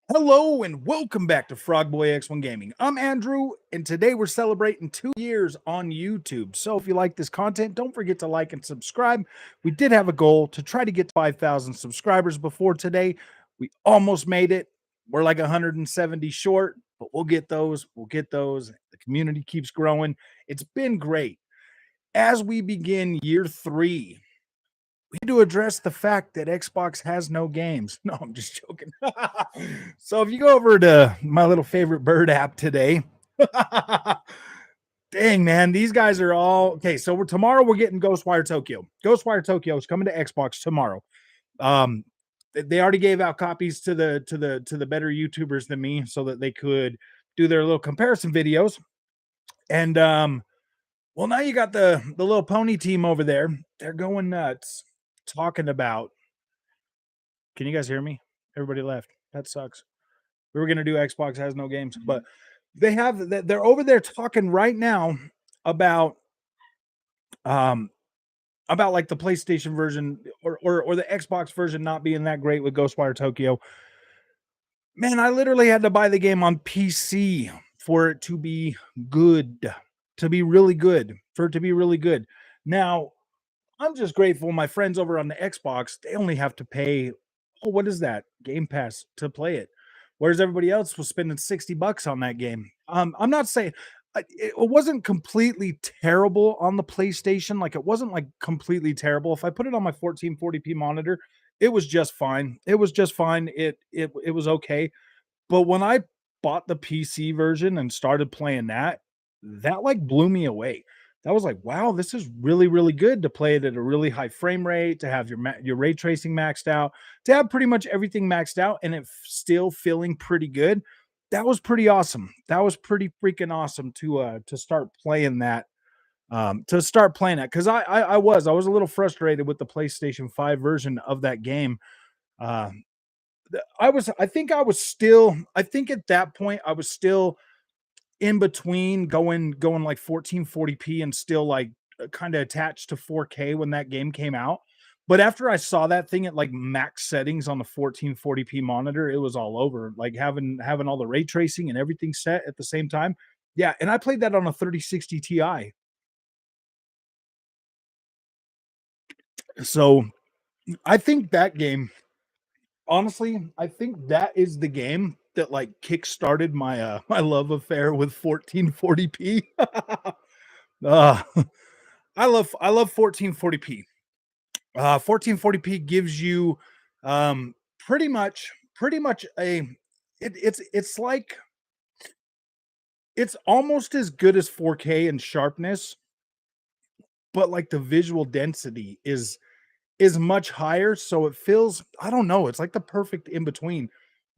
Hello and welcome back to Frogboy X1 Gaming. I'm Andrew, and today we're celebrating 2 years on YouTube. So if you like this content, don't forget to like and subscribe. We did have a goal to try to get to 5,000 subscribers before today. We almost made it. We're like 170 short, but we'll get those. We'll get those. The community keeps growing. It's been great. As we begin year 3, we need to address the fact that Xbox has no games. No, I'm just joking. So if you go over to my little favorite bird app today, dang man, these guys are all okay. So tomorrow we're getting Ghostwire Tokyo. Ghostwire Tokyo is coming to Xbox tomorrow. Um, they already gave out copies to the better YouTubers than me so that they could do their little comparison videos. And well, now you got the little pony team over there. They're going nuts talking about. Can you guys hear me? Everybody left. That sucks. We were gonna do Xbox has no games, but they're over there talking right now about um like the PlayStation version or the Xbox version not being that great with Ghostwire Tokyo. Man, I literally had to buy the game on PC for it to be good, to be really good, for it to be really good. Now, I'm just grateful my friends over on the Xbox, they only have to pay, oh, what is that? Game Pass to play it. Whereas everybody else was spending $60 on that game. I'm not saying it wasn't completely terrible on the PlayStation. Like it wasn't like completely terrible. If I put it on my 1440p monitor, it was just fine. It was just fine. It was okay. But when I bought the PC version and started playing that, that like blew me away. That was like, wow, this is really, really good to play it at a really high frame rate, to have your ray tracing maxed out, to have pretty much everything maxed out, and it still feeling pretty good. That was pretty awesome. That was pretty freaking awesome to start playing that. Because I was a little frustrated with the PlayStation 5 version of that game. Uh, I think at that point I was still in between going like 1440p and still like kind of attached to 4K when that game came out. But after I saw that thing at like max settings on the 1440p monitor, it was all over. Like having all the ray tracing and everything set at the same time. Yeah, and I played that on a 3060 Ti. So I think that game, honestly, I think that is the game that like kick-started my my love affair with 1440p. uh, I love 1440p. 1440p gives you pretty much it's like it's almost as good as 4K in sharpness, but like the visual density is much higher, so it feels, I don't know, it's like the perfect in between.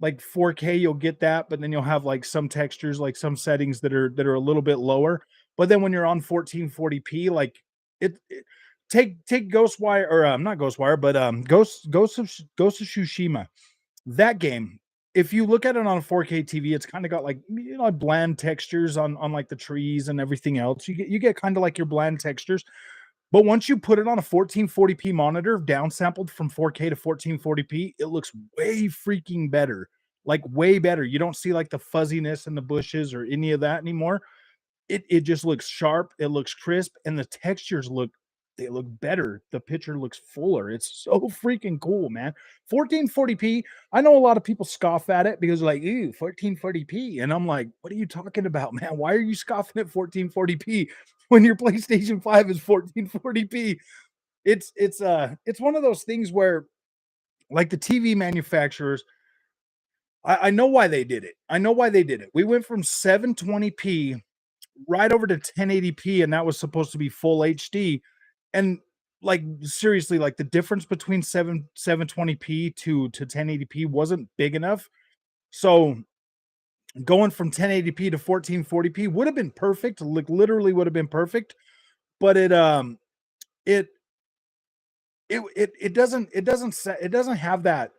Like 4K, you'll get that, but then you'll have like some textures, like some settings that are a little bit lower. But then when you're on 1440p, like take Ghostwire or not Ghostwire, but Ghost of Tsushima. That game, if you look at it on a 4K TV, it's kind of got like bland textures on like the trees and everything else. You get kind of like your bland textures. But once you put it on a 1440p monitor, downsampled from 4K to 1440p, it looks way freaking better. Like way better. You don't see like the fuzziness in the bushes or any of that anymore. It just looks sharp, it looks crisp, and the textures look better. The picture looks fuller. It's so freaking cool, man. 1440p. I know a lot of people scoff at it because like, ew, 1440p. And I'm like, what are you talking about, man? Why are you scoffing at 1440p when your PlayStation 5 is 1440p? It's one of those things where like the TV manufacturers, I know why they did it. I know why they did it. We went from 720p right over to 1080p, and that was supposed to be full HD. And like seriously, like the difference between 720p to 1080p wasn't big enough. So going from 1080p to 1440p would have been perfect. Like literally would have been perfect. But it it doesn't have that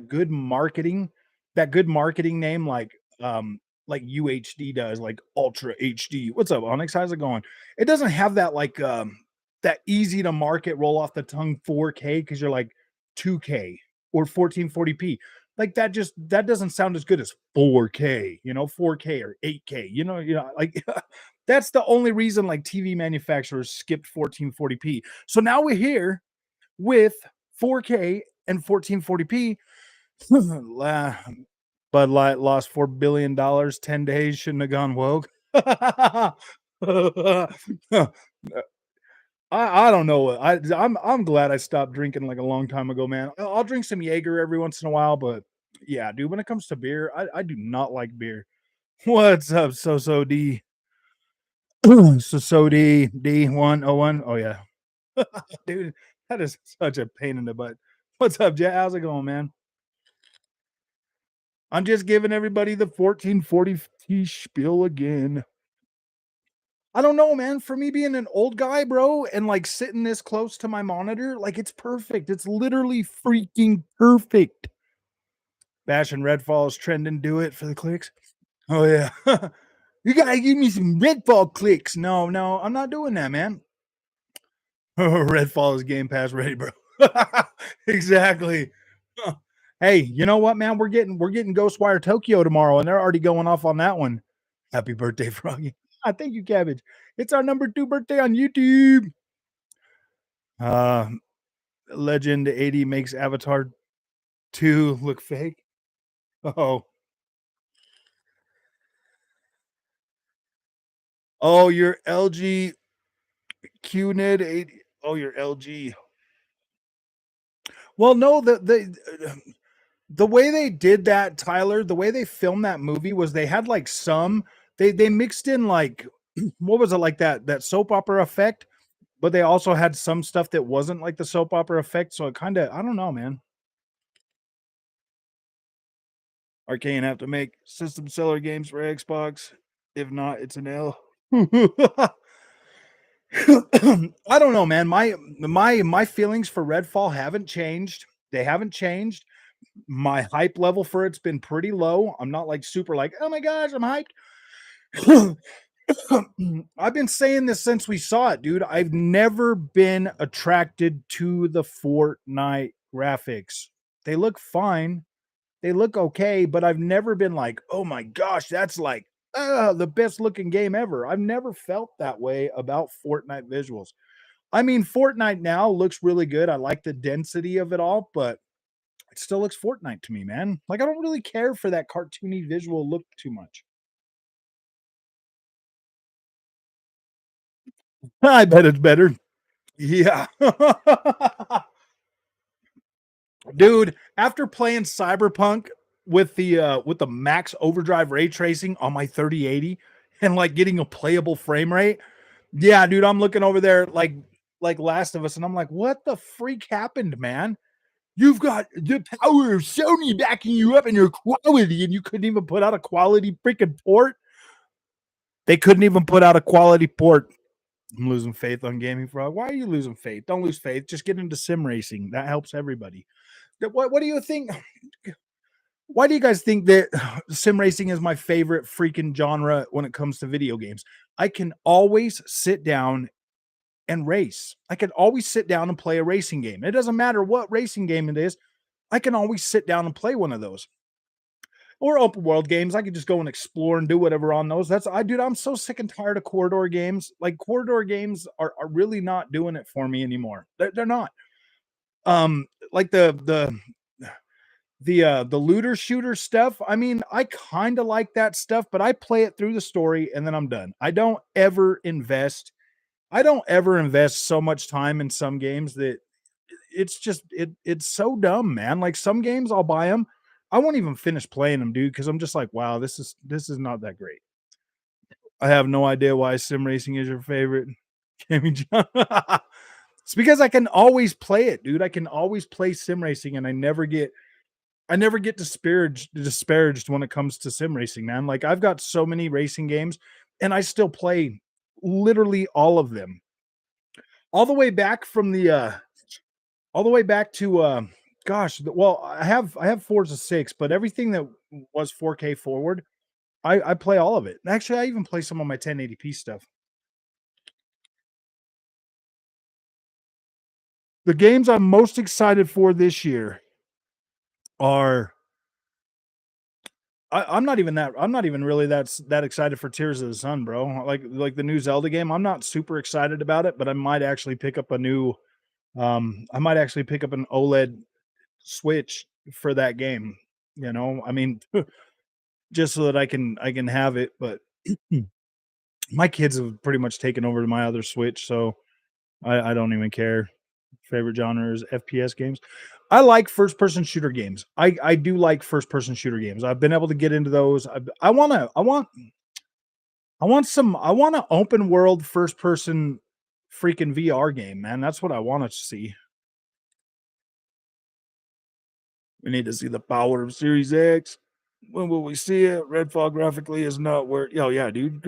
good marketing, that good marketing name like UHD does, like Ultra HD. What's up, Onyx? How's it going? It doesn't have that like that easy to market, roll off the tongue 4K because you're like 2K or 1440p. like that doesn't sound as good as 4K, 4K or 8K, like that's the only reason like TV manufacturers skipped 1440p. So now we're here with 4K and 1440p. Bud Light lost $4 billion, 10 days, shouldn't have gone woke. I don't know. I'm glad I stopped drinking like a long time ago, man. I'll drink some Jaeger every once in a while, but yeah, dude, when it comes to beer, I do not like beer. What's up, so D? So D101. Oh yeah. Dude, that is such a pain in the butt. What's up, Jet? How's it going, man? I'm just giving everybody the 1440 T spiel again. I don't know, man. For me being an old guy, bro, and like sitting this close to my monitor, like it's perfect. It's literally freaking perfect. Bash and Redfall is trending. Do it for the clicks. Oh yeah. You gotta give me some Redfall clicks. No, no, I'm not doing that, man. Redfall is Game Pass ready, bro. Exactly. Huh. Hey, you know what, man? We're getting Ghostwire Tokyo tomorrow, and they're already going off on that one. Happy birthday, Froggy. Thank you, Cabbage. It's our number 2 birthday on YouTube. Uh Legend 80 makes Avatar 2 look fake. Oh. Oh, your LG QNED 80. Oh, your LG. Well, no, the way they did that, Tyler, the way they filmed that movie was they had like they mixed in like what was it, like that soap opera effect, but they also had some stuff that wasn't like the soap opera effect. So it kind of, I don't know, man. Arcane have to make system seller games for Xbox. If not, it's an L. I don't know, man. My feelings for Redfall haven't changed. They haven't changed. My hype level for it's been pretty low. I'm not like super like, oh my gosh, I'm hyped. I've been saying this since we saw it, dude. I've never been attracted to the Fortnite graphics. They look fine. They look okay, but I've never been like, oh my gosh, that's like the best looking game ever. I've never felt that way about Fortnite visuals. I mean, Fortnite now looks really good. I like the density of it all, but it still looks Fortnite to me, man. Like I don't really care for that cartoony visual look too much. I bet it's better. Yeah. Dude, after playing Cyberpunk with the max overdrive ray tracing on my 3080 and like getting a playable frame rate, yeah, dude, I'm looking over there like Last of Us, and I'm like, what the freak happened, man? You've got the power of Sony backing you up in your quality, and you couldn't even put out a quality freaking port. They couldn't even put out a quality port. I'm losing faith on Gaming Frog. Why are you losing faith? Don't lose faith. Just get into sim racing. That helps everybody. What do you think? Why do you guys think that sim racing is my favorite freaking genre when it comes to video games? I can always sit down and race. I can always sit down and play a racing game. It doesn't matter what racing game it is. I can always sit down and play one of those. Or open world games. I could just go and explore and do whatever on those. Dude, I'm so sick and tired of corridor games. Like corridor games are really not doing it for me anymore. They're not. Like the looter shooter stuff. I mean, I kind of like that stuff, but I play it through the story and then I'm done. I don't ever invest so much time in some games that it's so dumb, man. Like some games I'll buy them. I won't even finish playing them, dude, because I'm just like, wow, this is not that great. I have no idea why sim racing is your favorite. Jamie John. It's because I can always play it, dude. I can always play sim racing and I never get disparaged when it comes to sim racing, man. Like I've got so many racing games and I still play literally all of them. All the way back from the all the way back to well, I have Forza 6, but everything that was 4K forward, I play all of it. Actually, I even play some of my 1080p stuff. The games I'm most excited for this year are I'm not even really that excited for Tears of the Sun, bro. Like the new Zelda game, I'm not super excited about it, but I might actually pick up a new I might actually pick up an OLED Switch for that game, you know? I mean, just so that I can have it, but my kids have pretty much taken over my other Switch, so I don't even care. Favorite genre is FPS games. I like first person shooter games. I do like first person shooter games. I've been able to get into those. I want an open world first person freaking VR game, man. That's what I want to see. We need to see the power of Series X. When will we see it? Redfall graphically is not where. Oh yeah, dude.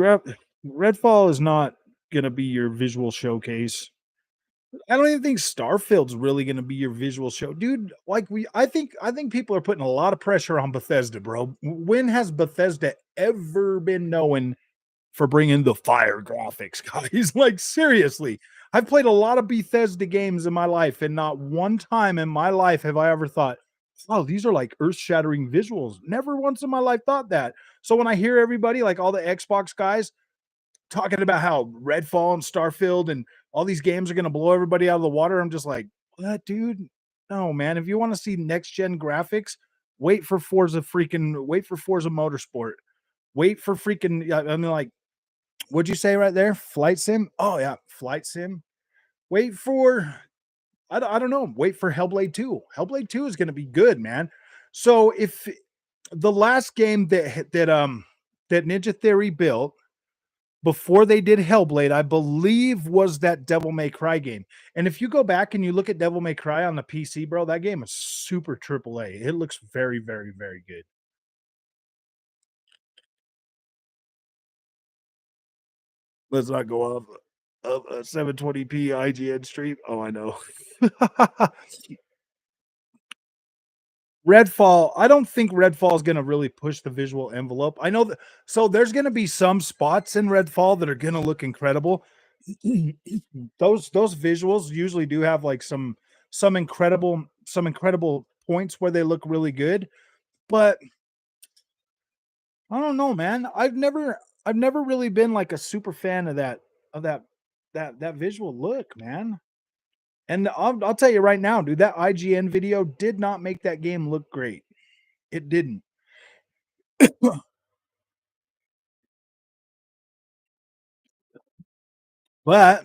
Redfall is not gonna be your visual showcase. I don't even think Starfield's really gonna be your visual show, dude. I think people are putting a lot of pressure on Bethesda, bro. When has Bethesda ever been known for bringing the fire graphics, guys? Like seriously, I've played a lot of Bethesda games in my life, and not one time in my life have I ever thought, "Oh, these are like earth-shattering visuals." Never once in my life thought that. So when I hear everybody, like all the Xbox guys, talking about how Redfall and Starfield and all these games are going to blow everybody out of the water. I'm just like, what, dude? No, man. If you want to see next gen graphics, wait for Forza Motorsport. Wait for freaking, I mean, like, what'd you say right there? Flight sim? Oh, yeah. Flight sim. Wait for, I don't know. Wait for Hellblade 2. Hellblade 2 is going to be good, man. So if the last game that Ninja Theory built, before they did Hellblade, I believe was that Devil May Cry game. And if you go back and you look at Devil May Cry on the PC, bro, that game is super triple A. It looks very, very, very good. Let's not go off of a 720p IGN stream. Oh, I know. Redfall, I don't think Redfall is going to really push the visual envelope. I know that, so there's going to be some spots in Redfall that are going to look incredible. Those visuals usually do have like some incredible points where they look really good, but I don't know, man. I've never really been like a super fan of that visual look, man. And I'll tell you right now, dude, that IGN video did not make that game look great. It didn't. But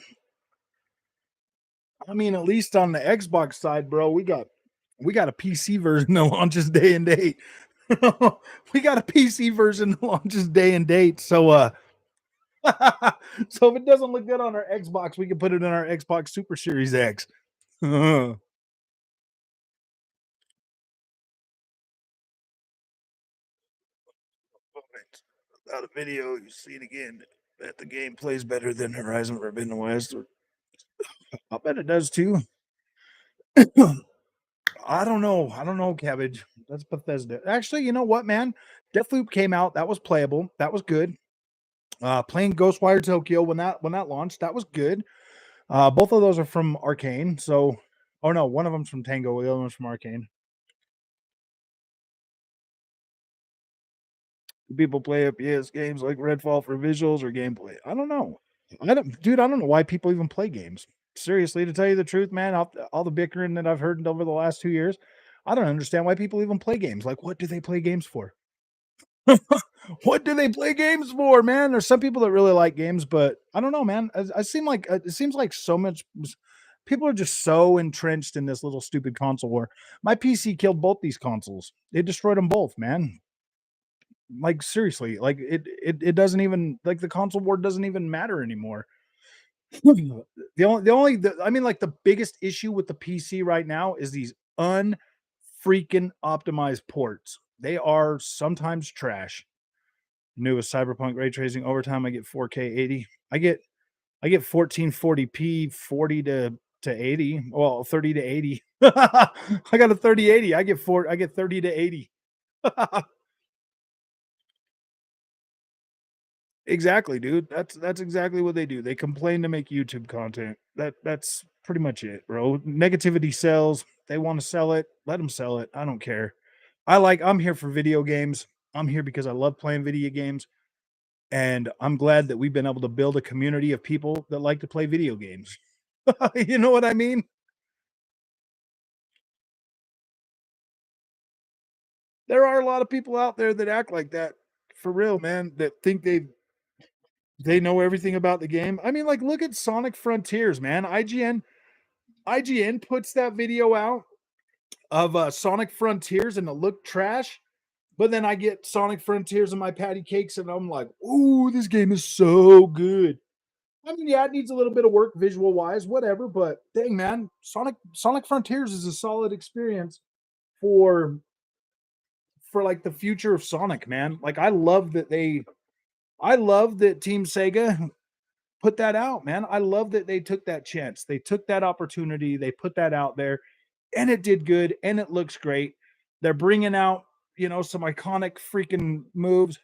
I mean, at least on the Xbox side, bro, we got a PC version that launches day and date. We got a PC version that launches day and date. So so if it doesn't look good on our Xbox, we can put it in our Xbox Super Series X. Without a video, you see it again. That the game plays better than Horizon Forbidden West. I bet it does too. I don't know. I don't know, Cabbage. That's Bethesda. Actually, you know what, man? Deathloop came out. That was playable. That was good. Playing Ghostwire Tokyo when that launched, that was good. Both of those are from Arcane. So, oh no, one of them's from Tango. The other one's from Arcane. Do people play FPS games like Redfall for visuals or gameplay? I don't know. Dude. I don't know why people even play games. Seriously, to tell you the truth, man, all the bickering that I've heard over the last 2 years, I don't understand why people even play games. Like, what do they play games for? What do they play games for, man? There's some people that really like games, but I don't know, man. It seems like so much people are just so entrenched in this little stupid console war. My PC killed both these consoles. It destroyed them both, man. Like seriously, like it doesn't even like the console war doesn't even matter anymore. I mean, like the biggest issue with the PC right now is these unfreaking optimized ports. They are sometimes trash. Newest Cyberpunk ray tracing overtime. I get 4K 80. I get 1440p 40 to 80. Well, 30 to 80. I got a 3080. I get 30 to 80. Exactly, dude. That's exactly what they do. They complain to make YouTube content. That's pretty much it, bro. Negativity sells. They want to sell it. Let them sell it. I don't care. I'm here for video games. I'm here because I love playing video games, and I'm glad that we've been able to build a community of people that like to play video games. You know what I mean? There are a lot of people out there that act like that, for real, man, that think they know everything about the game. I mean, like, look at Sonic Frontiers, man. IGN puts that video out of Sonic Frontiers and it looked trash. But then I get Sonic Frontiers and my patty cakes, and I'm like, ooh, this game is so good. I mean, yeah, it needs a little bit of work visual wise, whatever. But dang, man, Sonic Frontiers is a solid experience for like the future of Sonic, man. Like I love that Team Sega put that out, man. I love that they took that chance. They took that opportunity. They put that out there, and it did good, and it looks great. They're bringing out, some iconic freaking moves.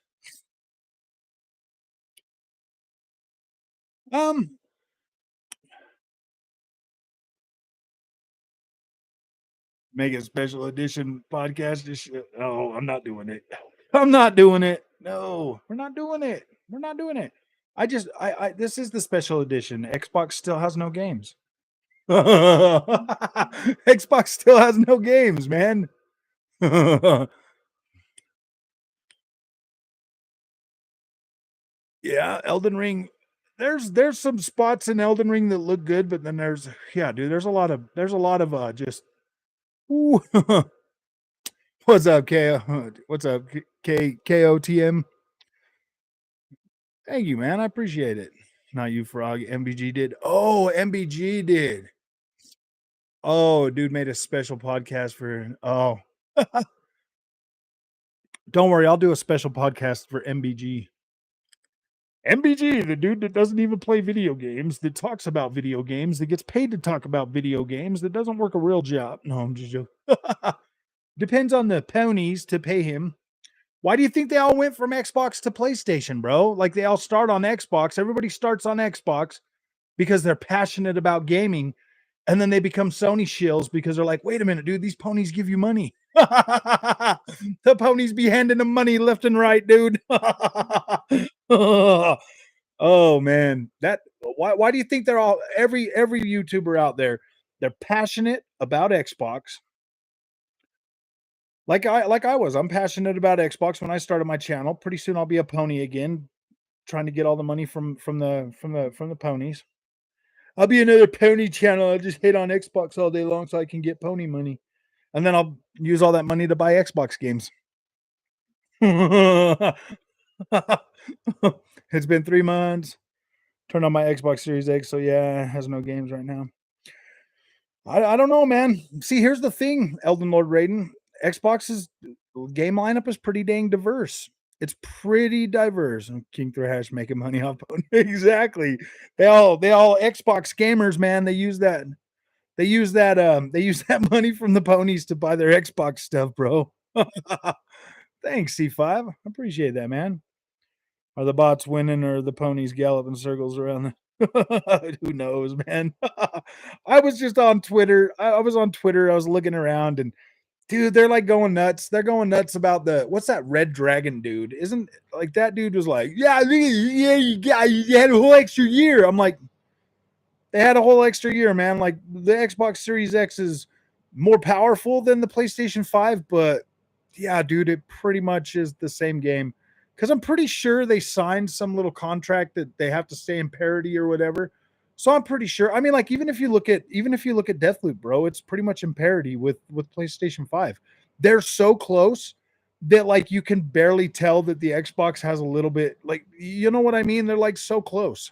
Um, Make a special edition podcast. Oh, I'm not doing it. I'm not doing it. No, we're not doing it. We're not doing it. This is the special edition. Xbox still has no games. Xbox still has no games, man. Yeah, Elden Ring. There's some spots in Elden Ring that look good, but then yeah, dude. There's a lot of just. Ooh. What's up, K? What's up, KOTM? Thank you, man. I appreciate it. Not you, Frog. MBG did. Oh, MBG did. Oh, dude made a special podcast for. Oh, don't worry. I'll do a special podcast for MBG. MBG, the dude that doesn't even play video games, that talks about video games, that gets paid to talk about video games, that doesn't work a real job. No, I'm just joking. Depends on the ponies to pay him. Why do you think they all went from Xbox to PlayStation, bro? Like they all start on Xbox. Everybody starts on Xbox because they're passionate about gaming. And then they become Sony shills because they're like, wait a minute, dude, these ponies give you money. The ponies be handing them money left and right, dude. Oh man. Why do you think they're all every YouTuber out there, they're passionate about Xbox. Like I was. I'm passionate about Xbox when I started my channel. Pretty soon I'll be a pony again, trying to get all the money from the ponies. I'll be another pony channel. I'll just hit on Xbox all day long so I can get pony money. And then I'll use all that money to buy Xbox games. It's been 3 months. Turned on my Xbox Series X, so yeah, it has no games right now. I don't know, man. See, here's the thing, Elden Lord Raiden. Xbox's game lineup is pretty dang diverse. It's pretty diverse. And King Thrash making money off exactly. They all Xbox gamers, man. They use that money from the ponies to buy their Xbox stuff, bro. Thanks, C5. I appreciate that, man. Are the bots winning or the ponies galloping circles around the who knows, man? I was just on Twitter. I was on Twitter. I was looking around and dude, they're like going nuts. They're going nuts about what's that Red Dragon dude? Isn't like that dude was like, yeah, you had a whole extra year. I'm like, they had a whole extra year, man. Like the Xbox Series X is more powerful than the PlayStation 5, but yeah, dude, it pretty much is the same game. Because I'm pretty sure they signed some little contract that they have to stay in parity or whatever. So I'm pretty sure. I mean, like even if you look at Deathloop, bro, it's pretty much in parity with PlayStation 5. They're so close that like you can barely tell that the Xbox has a little bit like you know what I mean? They're like so close.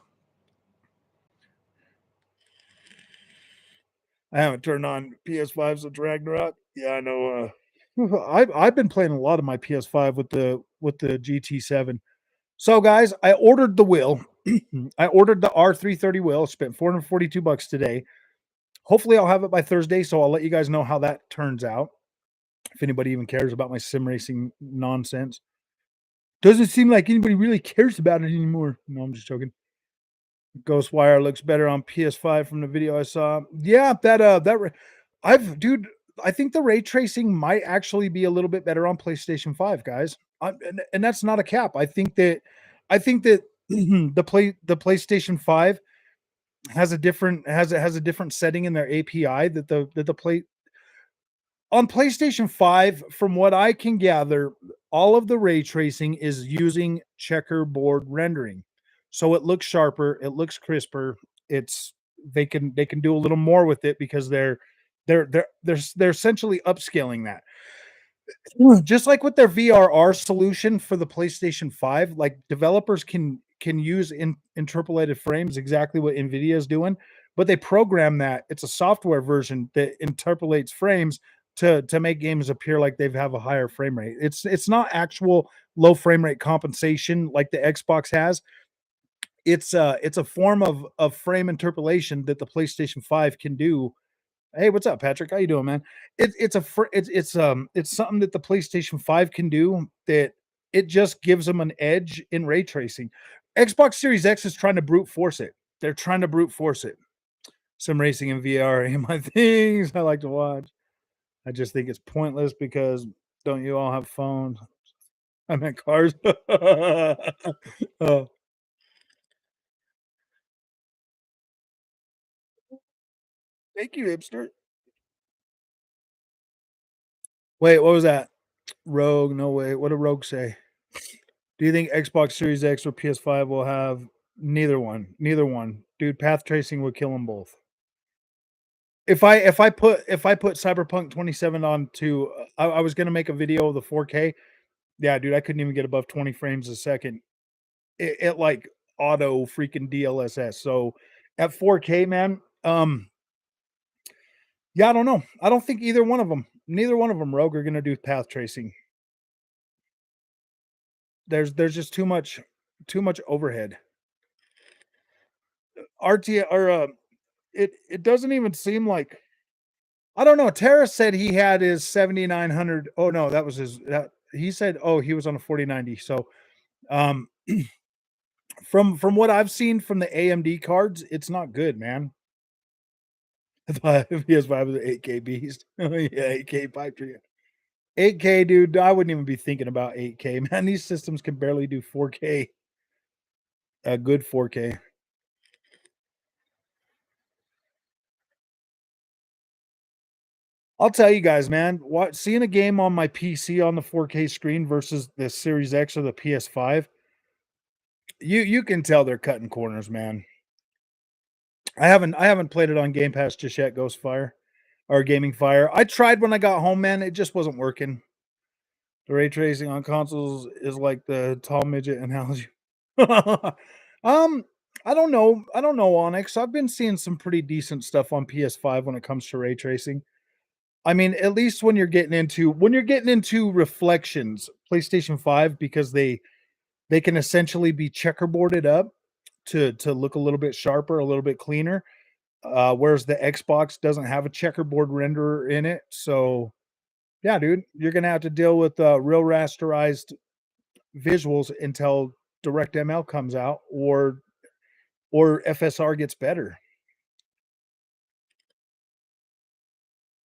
I haven't turned on PS5 since Ragnarok. Yeah, I know. I've been playing a lot of my PS5 with the GT7. So guys, I ordered the wheel. I ordered the R330 wheel. Spent $442 today. Hopefully, I'll have it by Thursday. So I'll let you guys know how that turns out. If anybody even cares about my sim racing nonsense, doesn't seem like anybody really cares about it anymore. No, I'm just joking. Ghostwire looks better on PS5 from the video I saw. Yeah, I've dude, I think the ray tracing might actually be a little bit better on PlayStation 5, guys. And that's not a cap. I think that the PlayStation 5 has a different setting in their API that the play on PlayStation 5, from what I can gather, all of the ray tracing is using checkerboard rendering. So it looks sharper, it looks crisper. It's they can do a little more with it because they're essentially upscaling that. Just like with their VRR solution for the PlayStation 5, like developers can use interpolated frames, exactly what Nvidia is doing, but they program that. It's a software version that interpolates frames to make games appear like they have a higher frame rate. It's not actual low frame rate compensation like the Xbox has. It's a form of frame interpolation that the PlayStation 5 can do. Hey, what's up, Patrick? How you doing, man? It's something that the PlayStation 5 can do that it just gives them an edge in ray tracing. Xbox Series X is trying to brute force it. They're trying to brute force it. Some racing in VR ain't my things I like to watch. I just think it's pointless because don't you all have phones? I meant cars. Oh, thank you, hipster. Wait, what was that? Rogue? No way. What did Rogue say? Do you think Xbox Series X or PS5 will have neither one? Neither one, dude. Path tracing would kill them both. If I put Cyberpunk 27 on to, I was gonna make a video of the 4K. Yeah, dude, I couldn't even get above 20 frames a second. It like auto freaking DLSS. So at 4K, man, yeah, I don't know. I don't think either one of them, neither one of them, Rogue, are gonna do path tracing. There's just too much overhead. RT or it doesn't even seem like I don't know. Terra said he had his 7900. Oh no, that was his he said he was on a 4090. So um from what I've seen from the AMD cards, it's not good, man. If PS5 is an 8K beast. Yeah, 8K pipe dream. 8K, dude. I wouldn't even be thinking about 8K, man. These systems can barely do 4K, a good 4K. I'll tell you guys, man, what seeing a game on my PC on the 4K screen versus the Series X or the PS5, you can tell they're cutting corners, man. I haven't played it on Game Pass just yet, Ghostfire or Gaming Fire. I tried when I got home, man. It just wasn't working. The ray tracing on consoles is like the tall midget analogy. um, I don't know. I don't know, Onyx. I've been seeing some pretty decent stuff on PS5 when it comes to ray tracing. I mean, at least when you're getting into reflections, PlayStation 5, because they can essentially be checkerboarded up to look a little bit sharper, a little bit cleaner. Whereas the Xbox doesn't have a checkerboard renderer in it. So yeah, dude, you're gonna have to deal with real rasterized visuals until DirectML comes out or FSR gets better.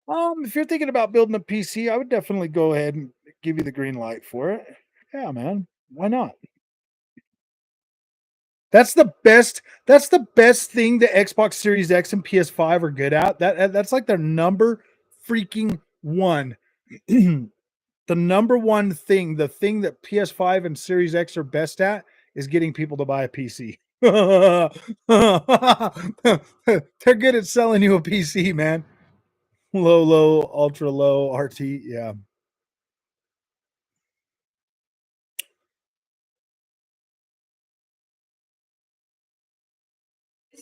If you're thinking about building a PC, I would definitely go ahead and give you the green light for it. Yeah, man. Why not? That's the best thing the Xbox Series X and PS5 are good at. That's like their number freaking one. The number one thing, the thing that PS5 and Series X are best at is getting people to buy a PC. They're good at selling you a PC, man. Low, ultra low, RT. Yeah.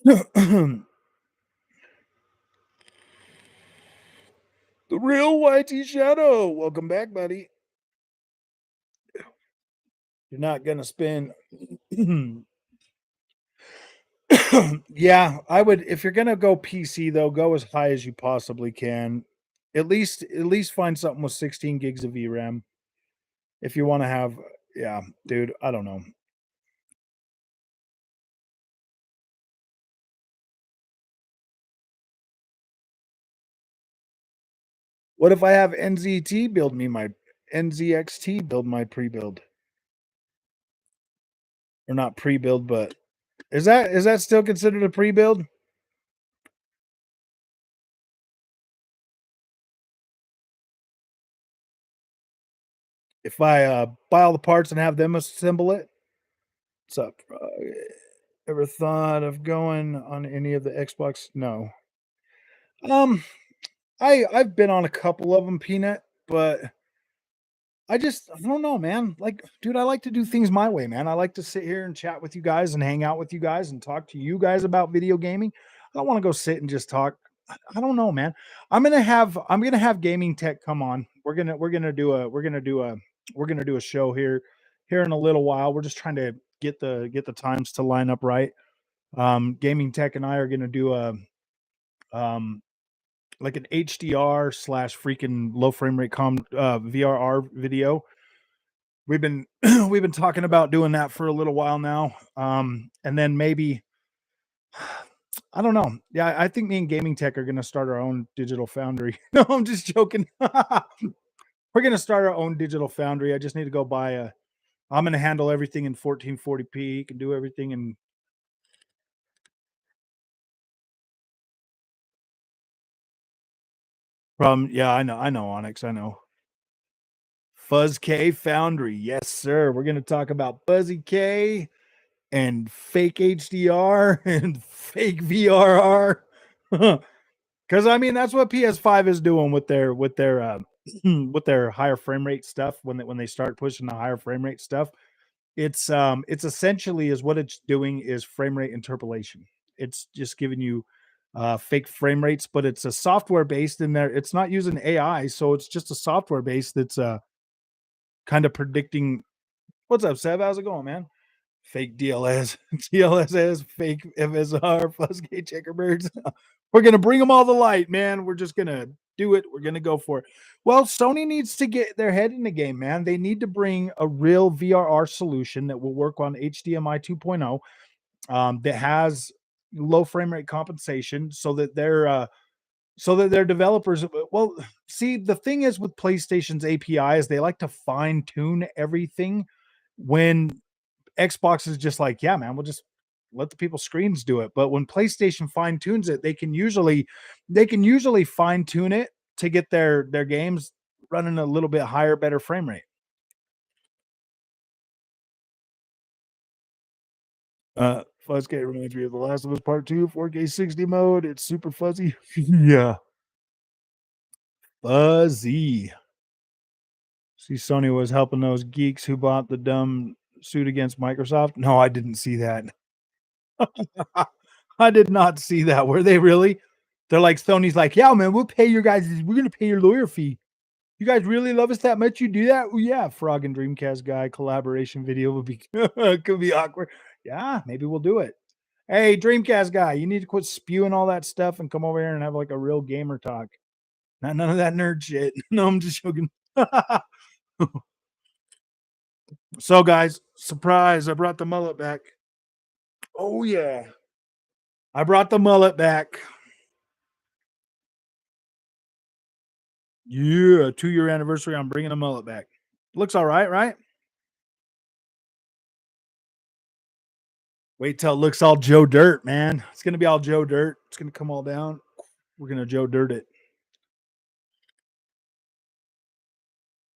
The real YT Shadow. Welcome back, buddy. You're not gonna spend. Yeah, I would. If you're gonna go PC though, go as high as you possibly can. At least find something with 16 gigs of VRAM. If you want to have, yeah, dude, I don't know. What if I have NZT build me my NZXT build my pre-build. Or not pre-build, but is that still considered a pre-build? If I buy all the parts and have them assemble it? What's up? Ever thought of going on any of the Xbox? No. Um, I've been on a couple of them, Peanut, but I don't know, man. Like, dude, I like to do things my way, man. I like to sit here and chat with you guys and hang out with you guys and talk to you guys about video gaming. I don't want to go sit and just talk. I don't know, man. I'm gonna have gaming tech come on. We're gonna do a show here in a little while. We're just trying to get the times to line up right. Gaming tech and I are gonna do a um like an HDR slash freaking low frame rate VRR video. We've been we've been talking about doing that for a little while now. And then maybe I don't know. Yeah, I think me and Gaming Tech are gonna start our own digital foundry. No, I'm just joking. We're gonna start our own digital foundry. I just need to go buy a. I'm gonna handle everything in 1440p. Can do everything in from. Yeah, I know Onyx. I know Fuzz K Foundry. Yes, sir. We're gonna talk about Fuzzy K and fake HDR and fake VRR. Because I mean that's what PS5 is doing with their with their higher frame rate stuff when they start pushing the higher frame rate stuff. It's essentially is what it's doing is frame rate interpolation. It's just giving you fake frame rates, but it's a software based in there. It's not using AI, so it's just a software based that's kind of predicting. What's up, Seb? How's it going, man? Fake DLS, DLSS, fake FSR, Fuzzgate checkerbirds. We're gonna bring them all to light, man. We're just gonna do it. We're gonna go for it. Well, Sony needs to get their head in the game, man. They need to bring a real VRR solution that will work on HDMI 2.0 that has low frame rate compensation, so that their developers. Well, see, the thing is with PlayStation's APIs, they like to fine tune everything when Xbox is just like, yeah, man, we'll just let the people's screens do it. But when PlayStation fine tunes it, they can usually fine tune it to get their games running a little bit higher, better frame rate. Fuzzgate reminds me of The Last of Us Part 2, 4K 60 mode. It's super fuzzy. Yeah. Fuzzy. See, Sony was helping those geeks who bought the dumb suit against Microsoft. No, I didn't see that. I did not see that. Were they really? They're like Sony's like, yeah, man, we're gonna pay your lawyer fee. You guys really love us that much? You do that? Well, yeah, Frog and Dreamcast guy collaboration video would be could be awkward. Yeah, maybe we'll do it. Hey, Dreamcast guy, you need to quit spewing all that stuff and come over here and have like a real gamer talk. Not none of that nerd shit. No, I'm just joking. So, guys, surprise! I brought the mullet back. Oh yeah, I brought the mullet back. Yeah, 2-year anniversary. I'm bringing a mullet back. Looks all right, right? Wait till it looks all Joe Dirt, man. It's gonna be all Joe Dirt. It's gonna come all down. We're gonna Joe Dirt it.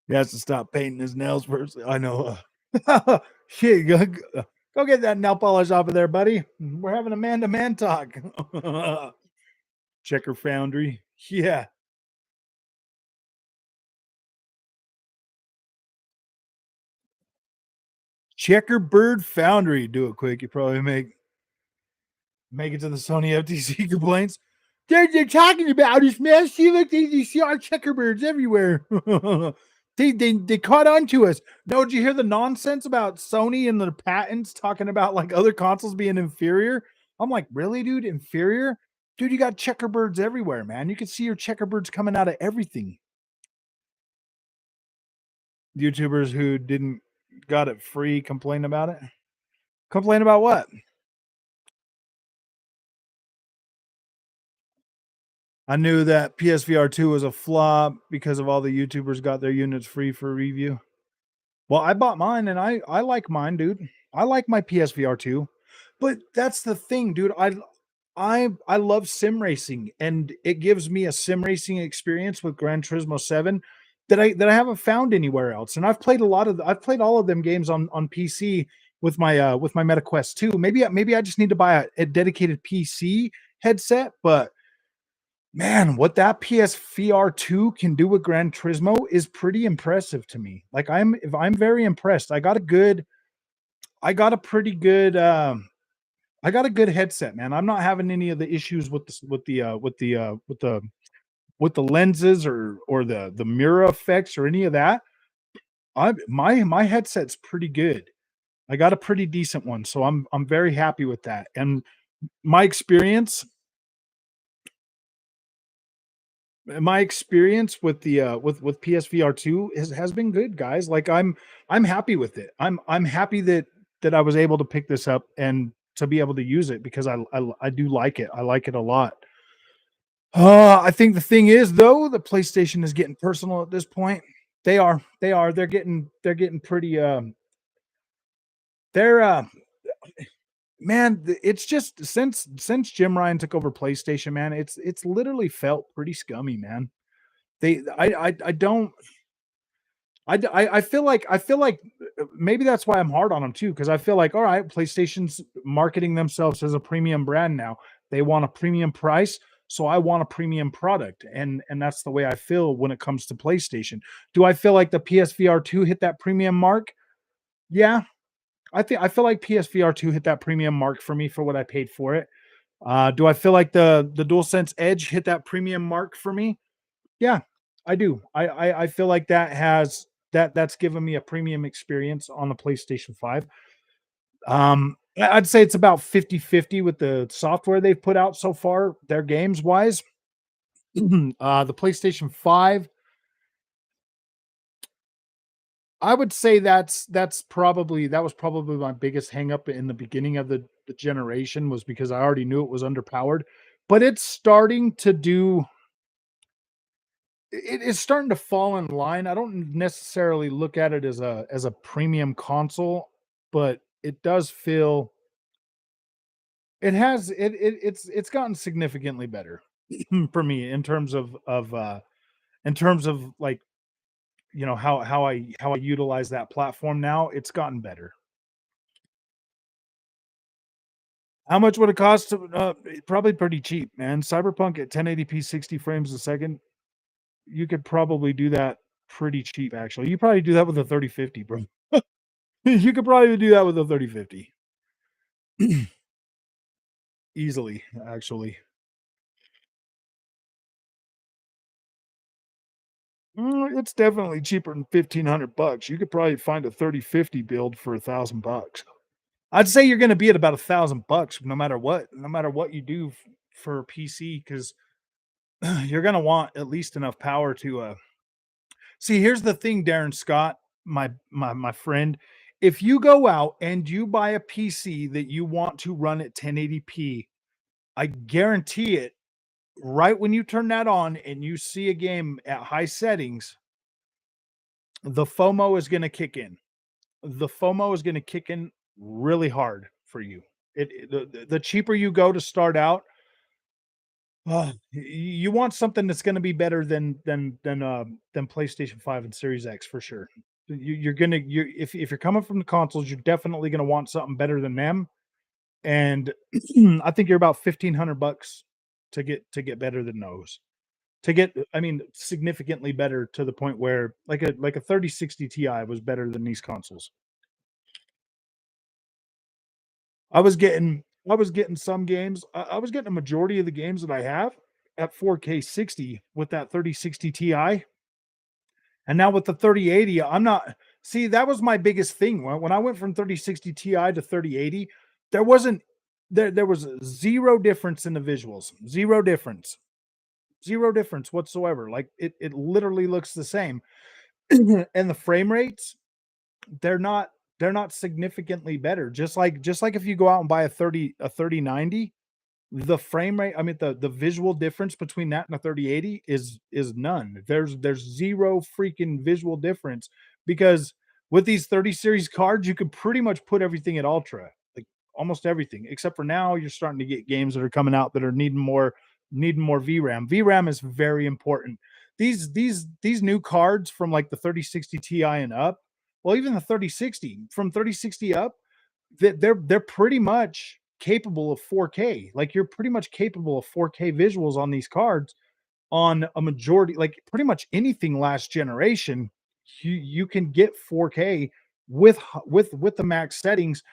He has to stop painting his nails first. I know. Shit, go get that nail polish off of there, buddy. We're having a man-to-man talk. Checker Foundry. Yeah. Checkerbird Foundry. Do it quick. You probably make it to the Sony FTC complaints. They're talking about us, man. See, look, they see our checkerbirds everywhere. They caught on to us. No, did you hear the nonsense about Sony and the patents talking about like other consoles being inferior? I'm like, really, dude? Inferior? Dude, you got checkerbirds everywhere, man. You can see your checkerbirds coming out of everything. YouTubers who didn't got it free complain about it. Complain about what? I knew that PSVR 2 was a flop because of all the YouTubers got their units free for review. Well, I bought mine and I like mine, dude. I like my PSVR 2. But that's the thing, dude. I love sim racing and it gives me a sim racing experience with Gran Turismo 7 that I haven't found anywhere else. And I've played all of them games on PC with my MetaQuest 2. Maybe I just need to buy a dedicated PC headset, but man, what that PSVR 2 can do with Gran Turismo is pretty impressive to me. Like I'm very impressed. I got a pretty good I got a good headset, man. I'm not having any of the issues with the lenses or the mirror effects or any of that. My headset's pretty good. I got a pretty decent one, so I'm very happy with that. And my experience my experience with the with PSVR 2 has been good, guys. Like I'm happy with it. I'm happy that I was able to pick this up and to be able to use it because I do like it. I like it a lot. I think the thing is though, the PlayStation is getting personal at this point. They are. They're getting pretty they're man, it's just since Jim Ryan took over PlayStation, man, it's literally felt pretty scummy, man. They I don't I feel like maybe that's why I'm hard on them too, because I feel like all right, PlayStation's marketing themselves as a premium brand now. They want a premium price, so I want a premium product, and that's the way I feel when it comes to PlayStation. Do I feel like the PSVR 2 hit that premium mark? Yeah, I feel like PSVR 2 hit that premium mark for me for what I paid for it. Do I feel like the DualSense Edge hit that premium mark for me? Yeah, I do. I feel like that's given me a premium experience on the PlayStation 5. I'd say it's about 50-50 with the software they've put out so far, their games wise. The PlayStation 5, I would say that was probably my biggest hang up in the beginning of the generation was because I already knew it was underpowered, but it's starting to do it is starting to fall in line. I don't necessarily look at it as a premium console, but it does feel it's gotten significantly better for me in terms of like how I utilize that platform now. It's gotten better. How much would it cost to probably pretty cheap, man. Cyberpunk at 1080p 60 frames a second. You could probably do that pretty cheap actually. You probably do that with a 3050, bro. You could probably do that with a 3050 easily, actually. It's definitely cheaper than 1,500 bucks. You could probably find a 3050 build for $1,000. I'd say you're going to be at about $1,000 no matter what you do for a PC, because you're going to want at least enough power to. See, here's the thing, Darren Scott, my friend. If you go out and you buy a PC that you want to run at 1080p, I guarantee it right when you turn that on and you see a game at high settings, the FOMO is going to kick in. The FOMO is going to kick in really hard for you. The cheaper you go to start out, you want something that's going to be better than PlayStation 5 and Series X for sure. You're gonna if you're coming from the consoles, you're definitely going to want something better than them. And I think you're about 1,500 bucks to get better than those. To get, I mean, significantly better to the point where like a 3060 Ti was better than these consoles. I was getting some games. I was getting a majority of the games that I have at 4K 60 with that 3060 Ti. And now with the 3080, I'm not see that was my biggest thing. When I went from 3060 Ti to 3080, there wasn't there was zero difference in the visuals. Zero difference. Zero difference whatsoever. Like it literally looks the same. And the frame rates, they're not they're not significantly better. Just like if you go out and buy a 3090, the frame rate, I mean, the visual difference between that and a 3080 is none. There's 0 freaking visual difference because with these 30 series cards, you could pretty much put everything at ultra, like almost everything, except for now you're starting to get games that are coming out that are needing more VRAM. VRAM is very important. These new cards from like the 3060 Ti and up, well, even the 3060, from 3060 up, they're pretty much capable of 4K. Like you're pretty much capable of 4K visuals on these cards on a majority, like pretty much anything last generation. You can get 4K with the max settings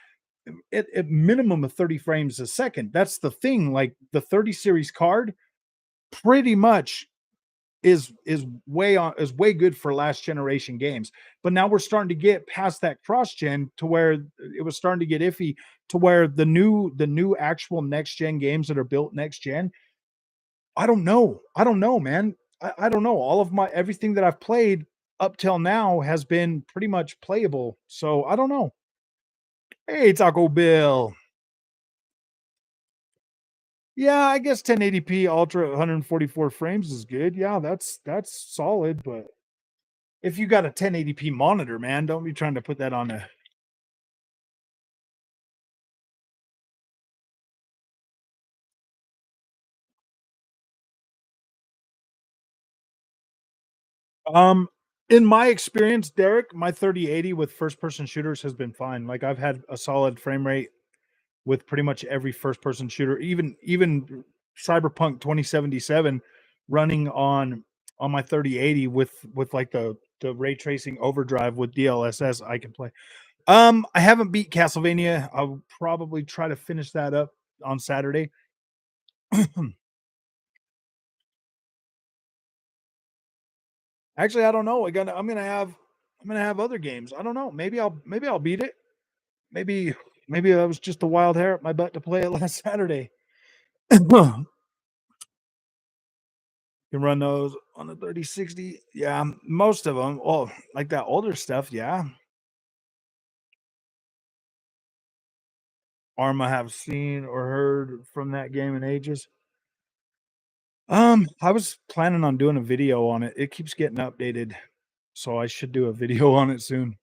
at minimum of 30 frames a second. That's the thing. Like the 30 series card pretty much is way good for last generation games. But now we're starting to get past that cross gen to where it was starting to get iffy, to where the new actual next gen games that are built next gen, I don't know, man. I don't know. All of my everything that I've played up till now has been pretty much playable. So I don't know. Hey, Taco Bill. Yeah, I guess 1080p ultra 144 frames is good. Yeah, that's solid, but if you got a 1080p monitor, man, don't be trying to put that on a. Um, in my experience, Derek, my 3080 with first person shooters has been fine. Like I've had a solid frame rate with pretty much every first person shooter, even Cyberpunk 2077 running on my 3080 with like the ray tracing overdrive with DLSS I can play. I haven't beat Castlevania. I'll probably try to finish that up on Saturday. Actually, I don't know. I'm gonna have other games. I don't know. Maybe I'll beat it. Maybe that was just a wild hair at my butt to play it last Saturday. Can run those on the 3060. Yeah, most of them. Oh, like that older stuff. Yeah, Arma have seen or heard from that game in ages. I was planning on doing a video on it. It keeps getting updated, so I should do a video on it soon.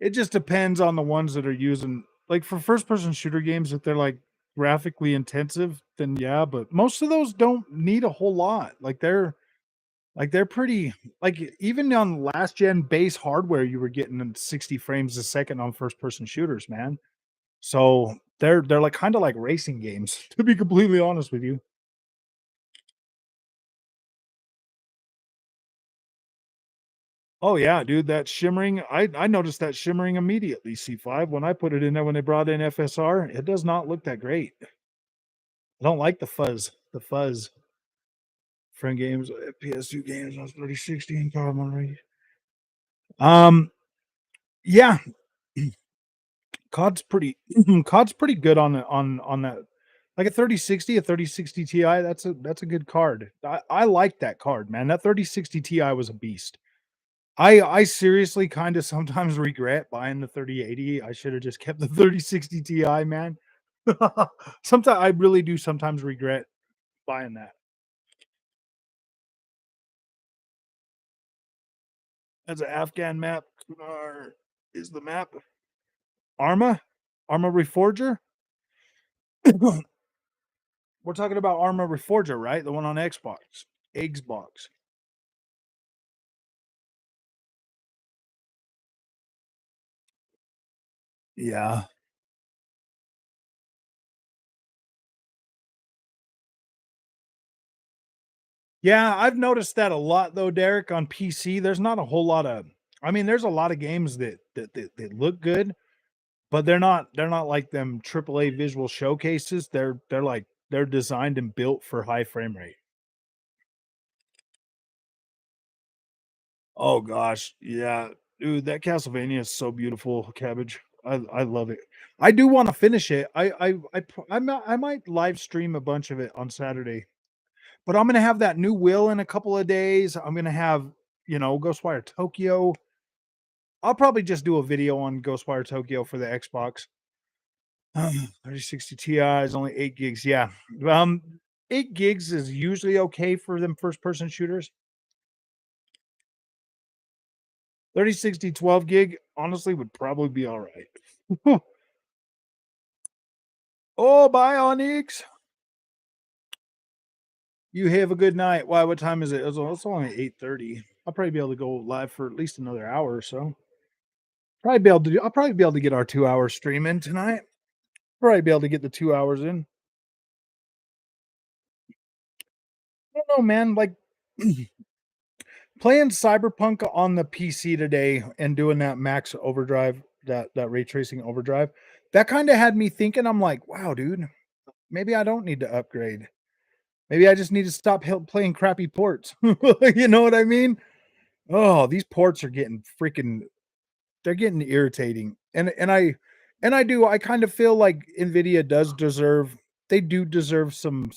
It just depends on the ones that are using, like for first person shooter games, if they're like graphically intensive, then yeah, but most of those don't need a whole lot. Like they're pretty, like even on last gen base hardware, you were getting 60 frames a second on first person shooters, man. So they're like kind of like racing games, to be completely honest with you. Oh yeah, dude, that shimmering. I noticed that shimmering immediately. C5 when I put it in there when they brought in FSR, it does not look that great. I don't like the fuzz. The fuzz from games, PS2 games on 3060 and carbon rate. Um, yeah, COD's pretty COD's pretty good on that. Like a 3060, a 3060 Ti, that's a good card. I like that card, man. That 3060 Ti was a beast. I seriously kind of sometimes regret buying the 3080. I should have just kept the 3060 Ti, man. Sometimes I really do sometimes regret buying that. As an Afghan map, Kunar is the map. Arma? Arma Reforger? We're talking about Arma Reforger, right? The one on Xbox. Xbox. Yeah. Yeah, I've noticed that a lot though, Derek, on PC. There's not a whole lot of, I mean, there's a lot of games that look good, but they're not like them AAA visual showcases. They're like they're designed and built for high frame rate. Oh gosh, yeah, dude, that Castlevania is so beautiful, Cabbage. I love it. I do want to finish it. I might live stream a bunch of it on Saturday, but I'm gonna have that new will in a couple of days. I'm gonna have Ghostwire Tokyo. I'll probably just do a video on Ghostwire Tokyo for the Xbox. 3060 Ti is only 8 gigs. Yeah. 8 gigs is usually okay for them first person shooters. 3060 12 gig honestly would probably be all right. Oh, bye, Onyx. You have a good night. Why? What time is it? It's only 8:30. I'll probably be able to go live for at least another hour or so. I'll probably be able to get our 2 hour stream in tonight. Probably be able to get the 2 hours in. I don't know, man. Like playing Cyberpunk on the PC today and doing that max overdrive, that ray tracing overdrive, that kind of had me thinking. I'm like, wow, dude, maybe I don't need to upgrade. Maybe I just need to stop playing crappy ports. You know what I mean? Oh, these ports are getting freaking they're getting irritating. I kind of feel like Nvidia does deserve they do deserve some